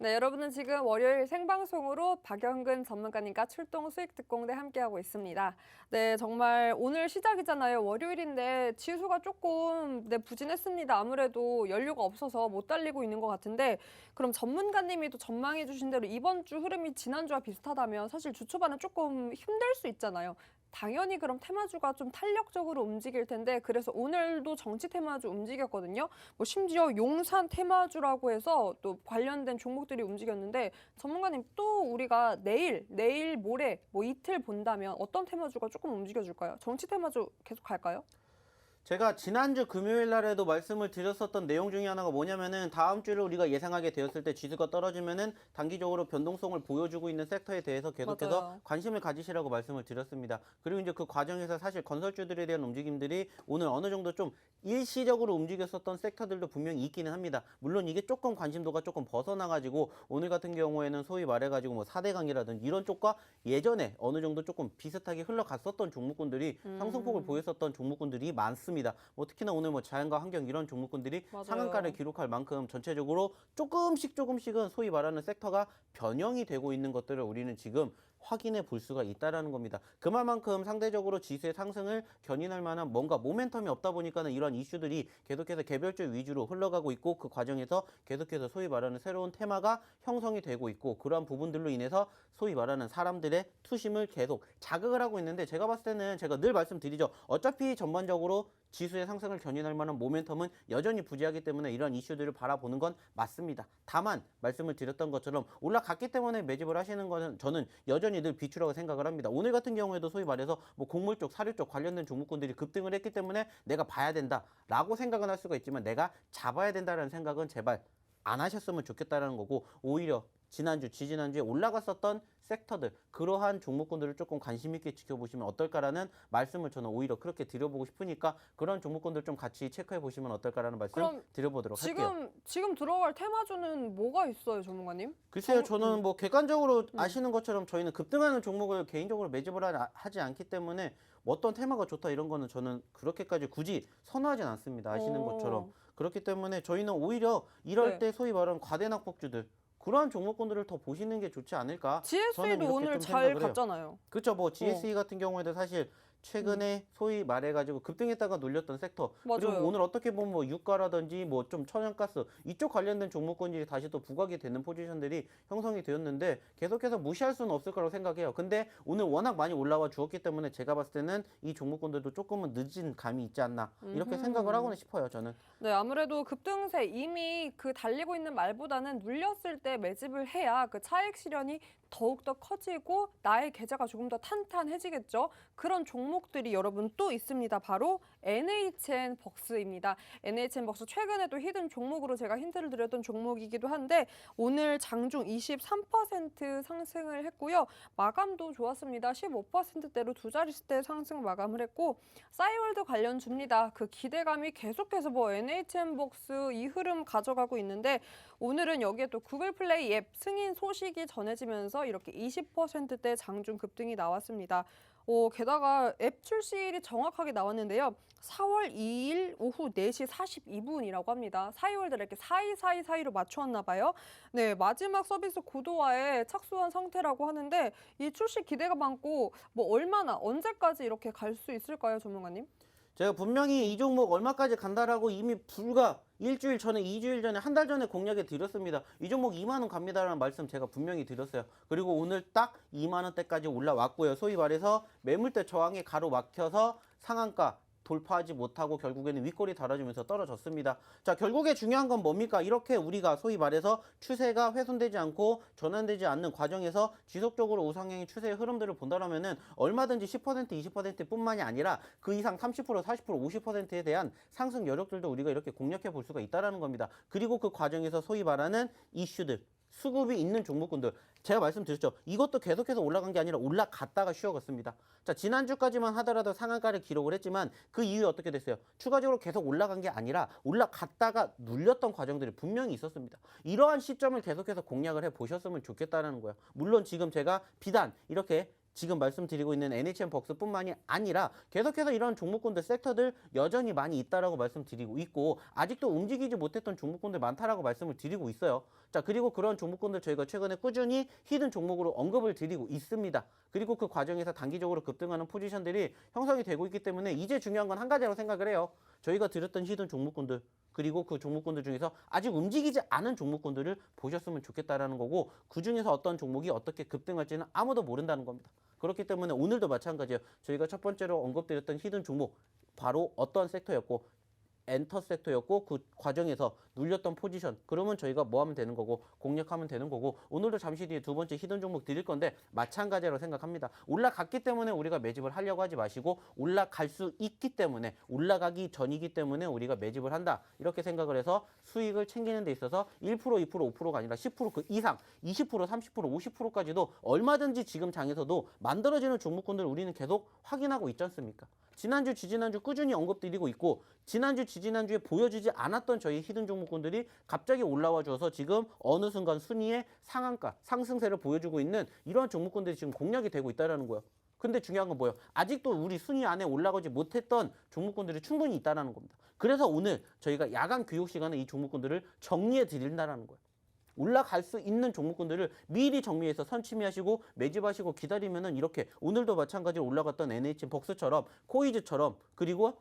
네, 여러분은 지금 월요일 생방송으로 박영근 전문가님과 출동 수익 특공대 함께하고 있습니다. 네, 정말 오늘 시작이잖아요. 월요일인데 지수가 조금 부진했습니다. 아무래도 연료가 없어서 못 달리고 있는 것 같은데 그럼 전문가님이 또 전망해 주신 대로 이번 주 흐름이 지난주와 비슷하다면 사실 주 초반은 조금 힘들 수 있잖아요. 당연히 그럼 테마주가 좀 탄력적으로 움직일 텐데 그래서 오늘도 정치 테마주 움직였거든요. 뭐 심지어 용산 테마주라고 해서 또 관련된 종목들이 움직였는데 전문가님 또 우리가 내일 모레 뭐 이틀 본다면 어떤 테마주가 조금 움직여줄까요? 정치 테마주 계속 갈까요? 제가 지난주 금요일 날에도 말씀을 드렸었던 내용 중에 하나가 뭐냐면은 다음 주를 우리가 예상하게 되었을 때 지수가 떨어지면은 단기적으로 변동성을 보여주고 있는 섹터에 대해서 계속해서 맞아요. 관심을 가지시라고 말씀을 드렸습니다. 그리고 이제 그 과정에서 사실 건설주들에 대한 움직임들이 오늘 어느 정도 좀 일시적으로 움직였었던 섹터들도 분명히 있기는 합니다. 물론 이게 조금 관심도가 조금 벗어나가지고 오늘 같은 경우에는 소위 말해가지고 뭐 4대강이라든지 이런 쪽과 예전에 어느 정도 조금 비슷하게 흘러갔었던 종목군들이 상승폭을 보였었던 종목군들이 많습니다. 뭐 특히나 오늘 뭐 자연과 환경 이런 종목군들이 맞아요. 상한가를 기록할 만큼 전체적으로 조금씩은 소위 말하는 섹터가 변형이 되고 있는 것들을 우리는 지금 확인해 볼 수가 있다라는 겁니다. 그만큼 상대적으로 지수의 상승을 견인할 만한 뭔가 모멘텀이 없다 보니까는 이런 이슈들이 계속해서 개별적 위주로 흘러가고 있고 그 과정에서 계속해서 소위 말하는 새로운 테마가 형성이 되고 있고 그러한 부분들로 인해서 소위 말하는 사람들의 투심을 계속 자극을 하고 있는데 제가 봤을 때는 제가 늘 말씀드리죠. 어차피 전반적으로 지수의 상승을 견인할 만한 모멘텀은 여전히 부재하기 때문에 이런 이슈들을 바라보는 건 맞습니다. 다만 말씀을 드렸던 것처럼 올라갔기 때문에 매집을 하시는 것은 저는 여전히 늘 비추라고 생각을 합니다. 오늘 같은 경우에도 소위 말해서 뭐 곡물 쪽, 사료 쪽 관련된 종목군들이 급등을 했기 때문에 내가 봐야 된다라고 생각은 할 수가 있지만 내가 잡아야 된다는 생각은 제발 안 하셨으면 좋겠다라는 거고 오히려 지난주, 지지난주에 올라갔었던 섹터들 그러한 종목군들을 조금 관심 있게 지켜보시면 어떨까라는 말씀을 저는 오히려 그렇게 드려보고 싶으니까 그런 종목군들 좀 같이 체크해 보시면 어떨까라는 말씀 드려보도록 할게요. 지금 들어갈 테마주는 뭐가 있어요, 전문가님? 글쎄요, 저는 뭐 객관적으로 아시는 것처럼 저희는 급등하는 종목을 개인적으로 매집을 하지 않기 때문에 어떤 테마가 좋다 이런 거는 저는 그렇게까지 굳이 선호하진 않습니다. 아시는 오. 것처럼. 그렇기 때문에 저희는 오히려 이럴 네. 때 소위 말하는 과대낙폭주들 그러한 종목군들을 더 보시는 게 좋지 않을까? 저는 GS에도 이렇게 오늘 좀 잘 생각을 해요. 갔잖아요. 그렇죠. 뭐 GSE 같은 경우에도 사실 최근에 소위 말해가지고 급등했다가 눌렸던 섹터 그리고 맞아요. 오늘 어떻게 보면 뭐 유가라든지 뭐 좀 천연가스 이쪽 관련된 종목군들이 다시 또 부각이 되는 포지션들이 형성이 되었는데 계속해서 무시할 수는 없을 거라고 생각해요. 근데 오늘 워낙 많이 올라와 주었기 때문에 제가 봤을 때는 이 종목군들도 조금은 늦은 감이 있지 않나 이렇게 생각을 하고는 싶어요. 저는. 네, 아무래도 급등세 이미 그 달리고 있는 말보다는 눌렸을 때 매집을 해야 그 차익 실현이 더욱더 커지고 나의 계좌가 조금 더 탄탄해지겠죠. 그런 종목들이 여러분 또 있습니다. 바로 NHN벅스입니다. NHN벅스 최근에도 히든 종목으로 제가 힌트를 드렸던 종목이기도 한데 오늘 장중 23% 상승을 했고요. 마감도 좋았습니다. 15%대로 두 자릿수대 상승 마감을 했고 싸이월드 관련주입니다. 그 기대감이 계속해서 뭐 NHN벅스 이 흐름 가져가고 있는데 오늘은 여기에 또 구글 플레이 앱 승인 소식이 전해지면서 이렇게 20%대 장중 급등이 나왔습니다. 게다가 앱 출시일이 정확하게 나왔는데요. 4월 2일 오후 4시 42분이라고 합니다. 사이월드를 이렇게 사이로 맞추었나 봐요. 네, 마지막 서비스 고도화에 착수한 상태라고 하는데 이 출시 기대가 많고 뭐 얼마나 언제까지 이렇게 갈 수 있을까요, 전문가님? 제가 분명히 이 종목 얼마까지 간다라고 이미 불과 일주일 전에, 2주일 전에, 한 달 전에 공략해 드렸습니다. 이 종목 2만 원 갑니다라는 말씀 제가 분명히 드렸어요. 그리고 오늘 딱 2만 원대까지 올라왔고요. 소위 말해서 매물대 저항에 가로막혀서 상한가 돌파하지 못하고 결국에는 윗골이 달아주면서 떨어졌습니다. 자, 결국에 중요한 건 뭡니까? 이렇게 우리가 소위 말해서 추세가 훼손되지 않고 전환되지 않는 과정에서 지속적으로 우상향의 추세의 흐름들을 본다면은 얼마든지 10%, 20%뿐만이 아니라 그 이상 30%, 40%, 50%에 대한 상승 여력들도 우리가 이렇게 공략해 볼 수가 있다라는 겁니다. 그리고 그 과정에서 소위 말하는 이슈들 수급이 있는 종목군들 제가 말씀드렸죠. 이것도 계속해서 올라간 게 아니라 올라갔다가 쉬어갔습니다. 자, 지난주까지만 하더라도 상한가를 기록을 했지만 그 이후에 어떻게 됐어요? 추가적으로 계속 올라간 게 아니라 올라갔다가 눌렸던 과정들이 분명히 있었습니다. 이러한 시점을 계속해서 공략을 해 보셨으면 좋겠다는 거예요. 물론 지금 제가 비단 이렇게 지금 말씀드리고 있는 NHN 벅스뿐만이 아니라 계속해서 이런 종목군들 섹터들 여전히 많이 있다라고 말씀드리고 있고 아직도 움직이지 못했던 종목군들 많다라고 말씀을 드리고 있어요. 자, 그리고 그런 종목군들 저희가 최근에 꾸준히 히든 종목으로 언급을 드리고 있습니다. 그리고 그 과정에서 단기적으로 급등하는 포지션들이 형성이 되고 있기 때문에 이제 중요한 건 한 가지라고 생각을 해요. 저희가 드렸던 히든 종목군들 그리고 그 종목군들 중에서 아직 움직이지 않은 종목군들을 보셨으면 좋겠다라는 거고 그중에서 어떤 종목이 어떻게 급등할지는 아무도 모른다는 겁니다. 그렇기 때문에 오늘도 마찬가지예요. 저희가 첫 번째로 언급드렸던 히든 종목 바로 어떤 섹터였고 엔터 섹터였고 그 과정에서 눌렸던 포지션 그러면 저희가 뭐 하면 되는 거고 공략하면 되는 거고 오늘도 잠시 뒤에 두 번째 히든 종목 드릴 건데 마찬가지라고 생각합니다. 올라갔기 때문에 우리가 매집을 하려고 하지 마시고 올라갈 수 있기 때문에 올라가기 전이기 때문에 우리가 매집을 한다 이렇게 생각을 해서 수익을 챙기는 데 있어서 1%, 2%, 5%가 아니라 10% 그 이상 20%, 30%, 50%까지도 얼마든지 지금 장에서도 만들어지는 종목군들 우리는 계속 확인하고 있지 않습니까? 지난주, 지지난주 꾸준히 언급드리고 있고 지난주, 지지난주에 보여주지 않았던 저희 히든 종목군들이 갑자기 올라와 줘서 지금 어느 순간 순위의 상한가, 상승세를 보여주고 있는 이러한 종목군들이 지금 공략이 되고 있다는 거예요. 근데 중요한 건 뭐예요? 아직도 우리 순위 안에 올라가지 못했던 종목군들이 충분히 있다는 겁니다. 그래서 오늘 저희가 야간 교육 시간에 이 종목군들을 정리해 드린다는 거예요. 올라갈 수 있는 종목군들을 미리 정리해서 선침해하시고 매집하시고 기다리면은 이렇게 오늘도 마찬가지로 올라갔던 NHN 벅스처럼 코이즈처럼 그리고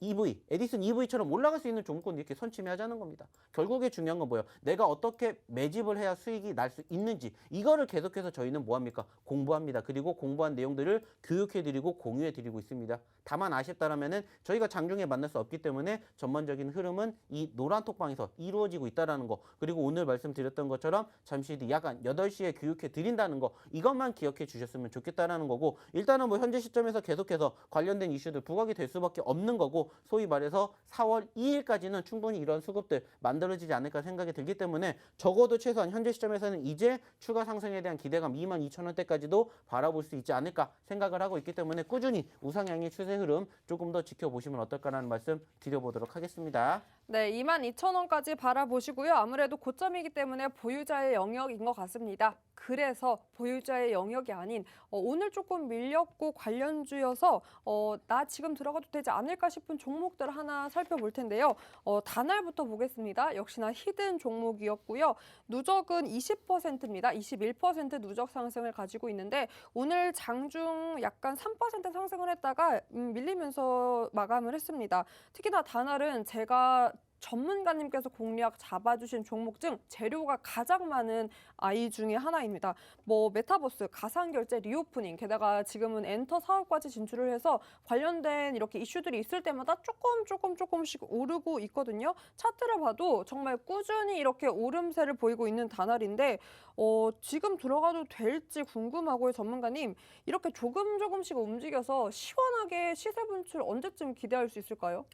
EV, 에디슨 EV처럼 올라갈 수 있는 종목군 이렇게 선침해하자는 겁니다. 결국에 중요한 건 뭐예요? 내가 어떻게 매집을 해야 수익이 날 수 있는지 이거를 계속해서 저희는 뭐합니까? 공부합니다. 그리고 공부한 내용들을 교육해드리고 공유해드리고 있습니다. 다만 아쉽다라면은 저희가 장중에 만날 수 없기 때문에 전반적인 흐름은 이 노란 톡방에서 이루어지고 있다라는 거 그리고 오늘 말씀드렸던 것처럼 잠시 뒤 약간 8시에 교육해드린다는 거 이것만 기억해 주셨으면 좋겠다라는 거고 일단은 뭐 현재 시점에서 계속해서 관련된 이슈들 부각이 될 수밖에 없는 거고 소위 말해서 4월 2일까지는 충분히 이런 수급들 만들어지지 않을까 생각이 들기 때문에 적어도 최소한 현재 시점에서는 이제 추가 상승에 대한 기대감 22,000원대까지도 바라볼 수 있지 않을까 생각을 하고 있기 때문에 꾸준히 우상향의 추세 흐름 조금 더 지켜보시면 어떨까라는 말씀 드려보도록 하겠습니다. 네, 22,000원까지 바라보시고요. 아무래도 고점이기 때문에 보유자의 영역인 것 같습니다. 그래서 보유자의 영역이 아닌 오늘 조금 밀렸고 관련주여서 나 지금 들어가도 되지 않을까 싶은 종목들 하나 살펴볼 텐데요. 단알부터 보겠습니다. 역시나 히든 종목이었고요. 누적은 20%입니다. 21% 누적 상승을 가지고 있는데 오늘 장중 약간 3% 상승을 했다가 밀리면서 마감을 했습니다. 특히나 단알은 제가 전문가님께서 공략 잡아주신 종목 중 재료가 가장 많은 아이 중에 하나입니다. 뭐 메타버스, 가상결제, 리오프닝, 게다가 지금은 엔터 사업까지 진출을 해서 관련된 이렇게 이슈들이 있을 때마다 조금씩 오르고 있거든요. 차트를 봐도 정말 꾸준히 이렇게 오름세를 보이고 있는 단알인데 지금 들어가도 될지 궁금하고요, 전문가님. 이렇게 조금씩 움직여서 시원하게 시세 분출 언제쯤 기대할 수 있을까요?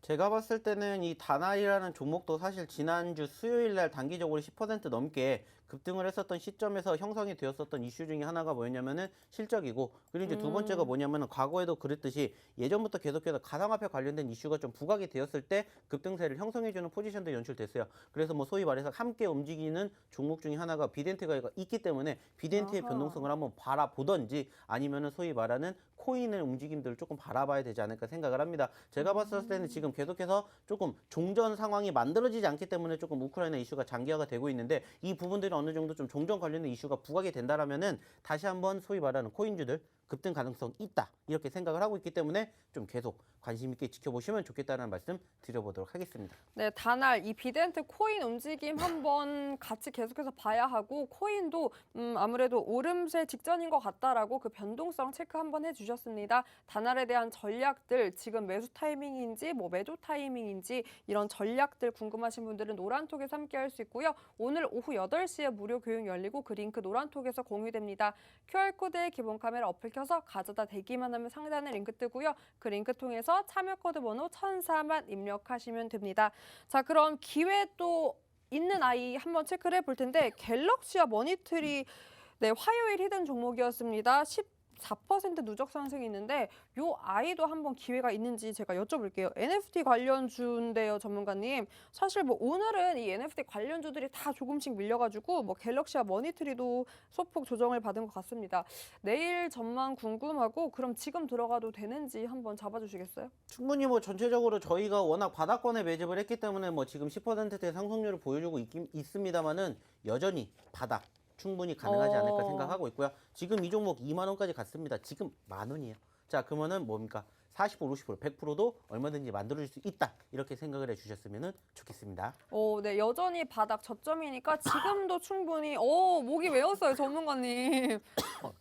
제가 봤을 때는 이 다나이라는 종목도 사실 지난주 수요일 날 단기적으로 10% 넘게 급등을 했었던 시점에서 형성이 되었었던 이슈 중에 하나가 뭐였냐면은 실적이고 그리고 이제 두 번째가 뭐냐면은 과거에도 그랬듯이 예전부터 계속해서 가상화폐 관련된 이슈가 좀 부각이 되었을 때 급등세를 형성해주는 포지션도 연출됐어요. 그래서 뭐 소위 말해서 함께 움직이는 종목 중에 하나가 비덴트가 있기 때문에 비덴트의 변동성을 한번 바라보던지 아니면은 소위 말하는 코인의 움직임들을 조금 바라봐야 되지 않을까 생각을 합니다. 제가 봤을 때는 지금 계속해서 조금 종전 상황이 만들어지지 않기 때문에 조금 우크라이나 이슈가 장기화가 되고 있는데 이 부분들이 어느 정도 좀 종전 관련된 이슈가 부각이 된다라면은 다시 한번 소위 말하는 코인주들 급등 가능성 있다 이렇게 생각을 하고 있기 때문에 좀 계속 관심 있게 지켜보시면 좋겠다는 말씀 드려보도록 하겠습니다. 네, 단알 이 비덴트 코인 움직임 한번 같이 계속해서 봐야 하고 코인도 아무래도 오름세 직전인 것 같다라고 그 변동성 체크 한번 해주셨습니다. 단알에 대한 전략들 지금 매수 타이밍인지 뭐 매도 타이밍인지 이런 전략들 궁금하신 분들은 노란톡에서 함께할 수 있고요. 오늘 오후 8시에 무료 교육 열리고 그 링크 노란톡에서 공유됩니다. QR코드에 기본 카메라 어플 켜서 가져다 대기만 하면 상단에 링크 뜨고요. 그 링크 통해서 참여 코드 번호 1004만 입력하시면 됩니다. 자, 그럼 기회 또 있는 아이 한번 체크를 해볼 텐데 갤럭시와 머니트리 네, 화요일 히든 종목이었습니다. 4% 누적 상승이 있는데 요 아이도 한번 기회가 있는지 제가 여쭤볼게요. NFT 관련주인데요, 전문가님. 사실 뭐 오늘은 이 NFT 관련주들이 다 조금씩 밀려가지고 뭐 갤럭시와 머니트리도 소폭 조정을 받은 것 같습니다. 내일 전망 궁금하고 그럼 지금 들어가도 되는지 한번 잡아주시겠어요? 충분히 뭐 전체적으로 저희가 워낙 바닥권에 매집을 했기 때문에 뭐 지금 10%대 상승률을 보여주고 있습니다만은 여전히 바닥 충분히 가능하지 않을까 생각하고 있고요. 지금 이 종목 2만 원까지 갔습니다. 지금 만 원이에요. 자, 그러면은 뭡니까? 40%, 50%, 100%도 얼마든지 만들어줄 수 있다. 이렇게 생각을 해주셨으면 좋겠습니다. 네, 여전히 바닥 저점이니까 지금도 충분히 목이 메었어요, 전문가님.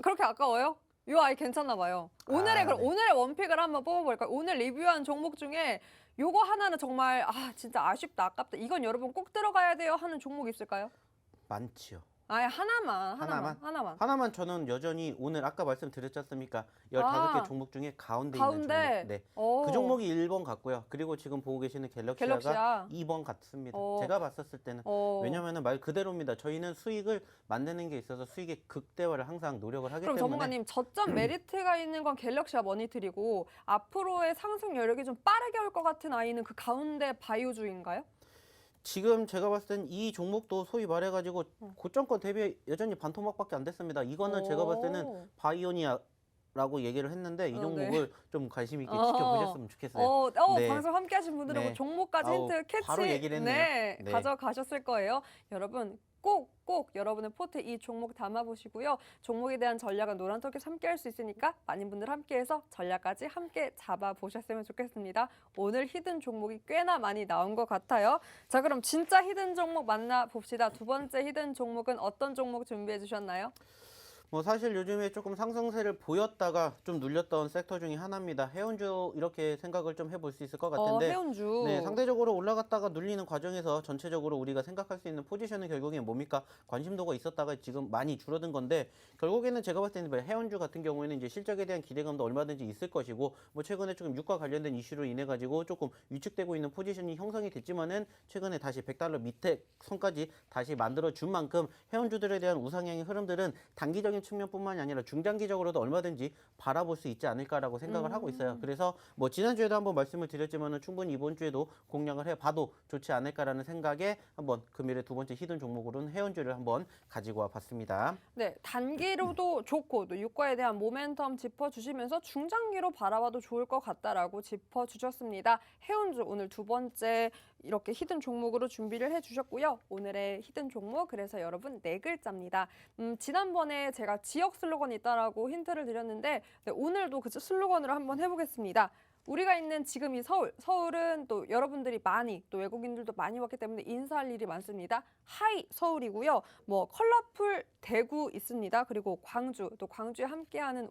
그렇게 아까워요? 이 아이 괜찮나 봐요. 오늘의 네. 오늘의 원픽을 한번 뽑아볼까요? 오늘 리뷰한 종목 중에 요거 하나는 정말 진짜 아쉽다, 아깝다. 이건 여러분 꼭 들어가야 돼요 하는 종목 있을까요? 많지요. 하나만. 저는 여전히 오늘 아까 말씀드렸지 않습니까? 15개 종목 중에 가운데 있는 종목. 네. 그 종목이 1번 같고요. 그리고 지금 보고 계시는 갤럭시아가 2번 같습니다. 제가 봤었을 때는. 왜냐면은 말 그대로입니다. 저희는 수익을 만드는 게 있어서 수익의 극대화를 항상 노력을 하기 그럼 때문에. 전문가님, 저점 메리트가 있는 건 갤럭시와 머니트리고 앞으로의 상승 여력이 좀 빠르게 올 것 같은 아이는 그 가운데 바이오주인가요? 지금 제가 봤을 땐 이 종목도 소위 말해가지고 고점권 대비 여전히 반토막밖에 안 됐습니다. 이거는 제가 봤을 때는 바이오니아라고 얘기를 했는데 이 종목을 좀 관심 있게 지켜보셨으면 좋겠어요. 네. 방송 함께 하신 분들은 뭐 종목까지 힌트 캐치 바로 얘기를 했네요. 네. 가져가셨을 거예요. 여러분 꼭 여러분의 포트에 이 종목 담아보시고요. 종목에 대한 전략은 노란톡에서 함께 할 수 있으니까 많은 분들 함께해서 전략까지 함께 잡아보셨으면 좋겠습니다. 오늘 히든 종목이 꽤나 많이 나온 것 같아요. 자, 그럼 진짜 히든 종목 만나봅시다. 두 번째 히든 종목은 어떤 종목 준비해 주셨나요? 뭐 사실 요즘에 조금 상승세를 보였다가 좀 눌렸던 섹터 중에 하나입니다. 해운주 이렇게 생각을 좀 해볼 수 있을 것 같은데 해운주. 네, 상대적으로 올라갔다가 눌리는 과정에서 전체적으로 우리가 생각할 수 있는 포지션은 결국엔 뭡니까? 관심도가 있었다가 지금 많이 줄어든 건데 결국에는 제가 봤을 때는 해운주 같은 경우에는 이제 실적에 대한 기대감도 얼마든지 있을 것이고 뭐 최근에 조금 유가 관련된 이슈로 인해 가지고 조금 위축되고 있는 포지션이 형성이 됐지만은 최근에 다시 100달러 밑에 선까지 다시 만들어 준 만큼 해운주들에 대한 우상향의 흐름들은 단기적인 측면뿐만이 아니라 중장기적으로도 얼마든지 바라볼 수 있지 않을까라고 생각을 하고 있어요. 그래서 뭐 지난주에도 한번 말씀을 드렸지만은 충분히 이번 주에도 공략을 해봐도 좋지 않을까라는 생각에 한번 금일의 두 번째 히든 종목으로는 해운주를 한번 가지고 와봤습니다. 네, 단기로도 좋고 또 유가에 대한 모멘텀 짚어주시면서 중장기로 바라봐도 좋을 것 같다라고 짚어주셨습니다. 해운주 오늘 두 번째 이렇게 히든 종목으로 준비를 해주셨고요. 오늘의 히든 종목, 그래서 여러분 네 글자입니다. 지난번에 제가 지역 슬로건이 있다라고 힌트를 드렸는데 네, 오늘도 그 슬로건으로 한번 해보겠습니다. 우리가 있는 지금 이 서울은 또 여러분들이 많이 또 외국인들도 많이 왔기 때문에 인사할 일이 많습니다. 하이 서울이고요. 뭐 컬러풀 대구 있습니다. 그리고 광주, 또 광주에 함께하는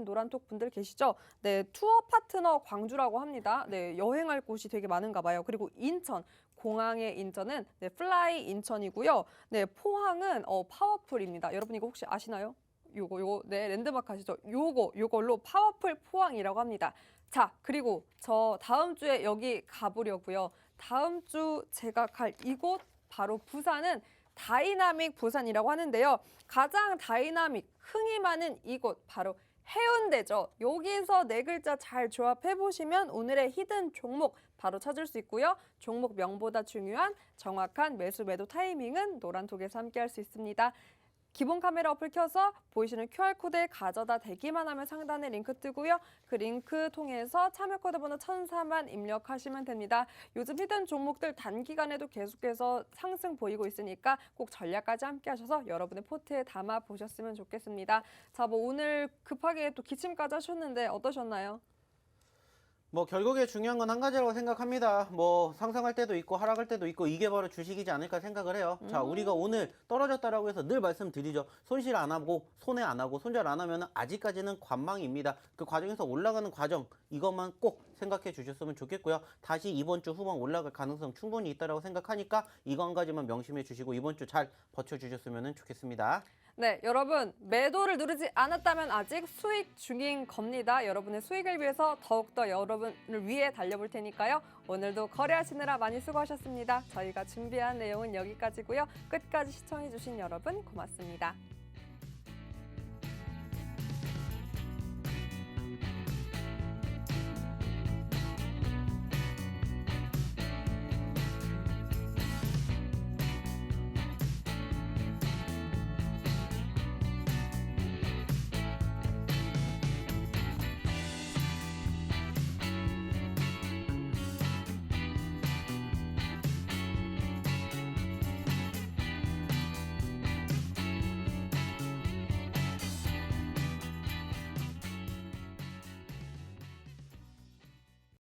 노란톡 분들 계시죠? 네, 투어 파트너 광주라고 합니다. 네, 여행할 곳이 되게 많은가 봐요. 그리고 인천, 공항의 인천은 네, 플라이 인천이고요. 네, 포항은 파워풀입니다. 여러분 이거 혹시 아시나요? 요거 네, 랜드마크 아시죠? 요걸로 파워풀 포항이라고 합니다. 자, 그리고 저 다음 주에 여기 가보려고요. 다음 주 제가 갈 이곳 바로 부산은 다이나믹 부산이라고 하는데요. 가장 다이나믹, 흥이 많은 이곳 바로 해운대죠. 여기서 네 글자 잘 조합해 보시면 오늘의 히든 종목 바로 찾을 수 있고요. 종목 명보다 중요한 정확한 매수 매도 타이밍은 노란톡에서 함께 할 수 있습니다. 기본 카메라 어플 켜서 보이시는 QR코드에 가져다 대기만 하면 상단에 링크 뜨고요. 그 링크 통해서 참여 코드 번호 1004만 입력하시면 됩니다. 요즘 히든 종목들 단기간에도 계속해서 상승 보이고 있으니까 꼭 전략까지 함께 하셔서 여러분의 포트에 담아 보셨으면 좋겠습니다. 자, 뭐 오늘 급하게 또 기침까지 하셨는데 어떠셨나요? 뭐 결국에 중요한 건 한 가지라고 생각합니다. 뭐 상승할 때도 있고 하락할 때도 있고 이게 바로 주식이지 않을까 생각을 해요. 자, 우리가 오늘 떨어졌다라고 해서 늘 말씀드리죠. 손실 안 하고 손해 안 하고 손절 안 하면 아직까지는 관망입니다. 그 과정에서 올라가는 과정 이것만 꼭 생각해 주셨으면 좋겠고요. 다시 이번 주 후반 올라갈 가능성 충분히 있다라고 생각하니까 이거 한 가지만 명심해 주시고 이번 주 잘 버텨 주셨으면 좋겠습니다. 네, 여러분 매도를 누르지 않았다면 아직 수익 중인 겁니다. 여러분의 수익을 위해서 더욱더 여러분을 위해 달려볼 테니까요. 오늘도 거래하시느라 많이 수고하셨습니다. 저희가 준비한 내용은 여기까지고요. 끝까지 시청해주신 여러분 고맙습니다.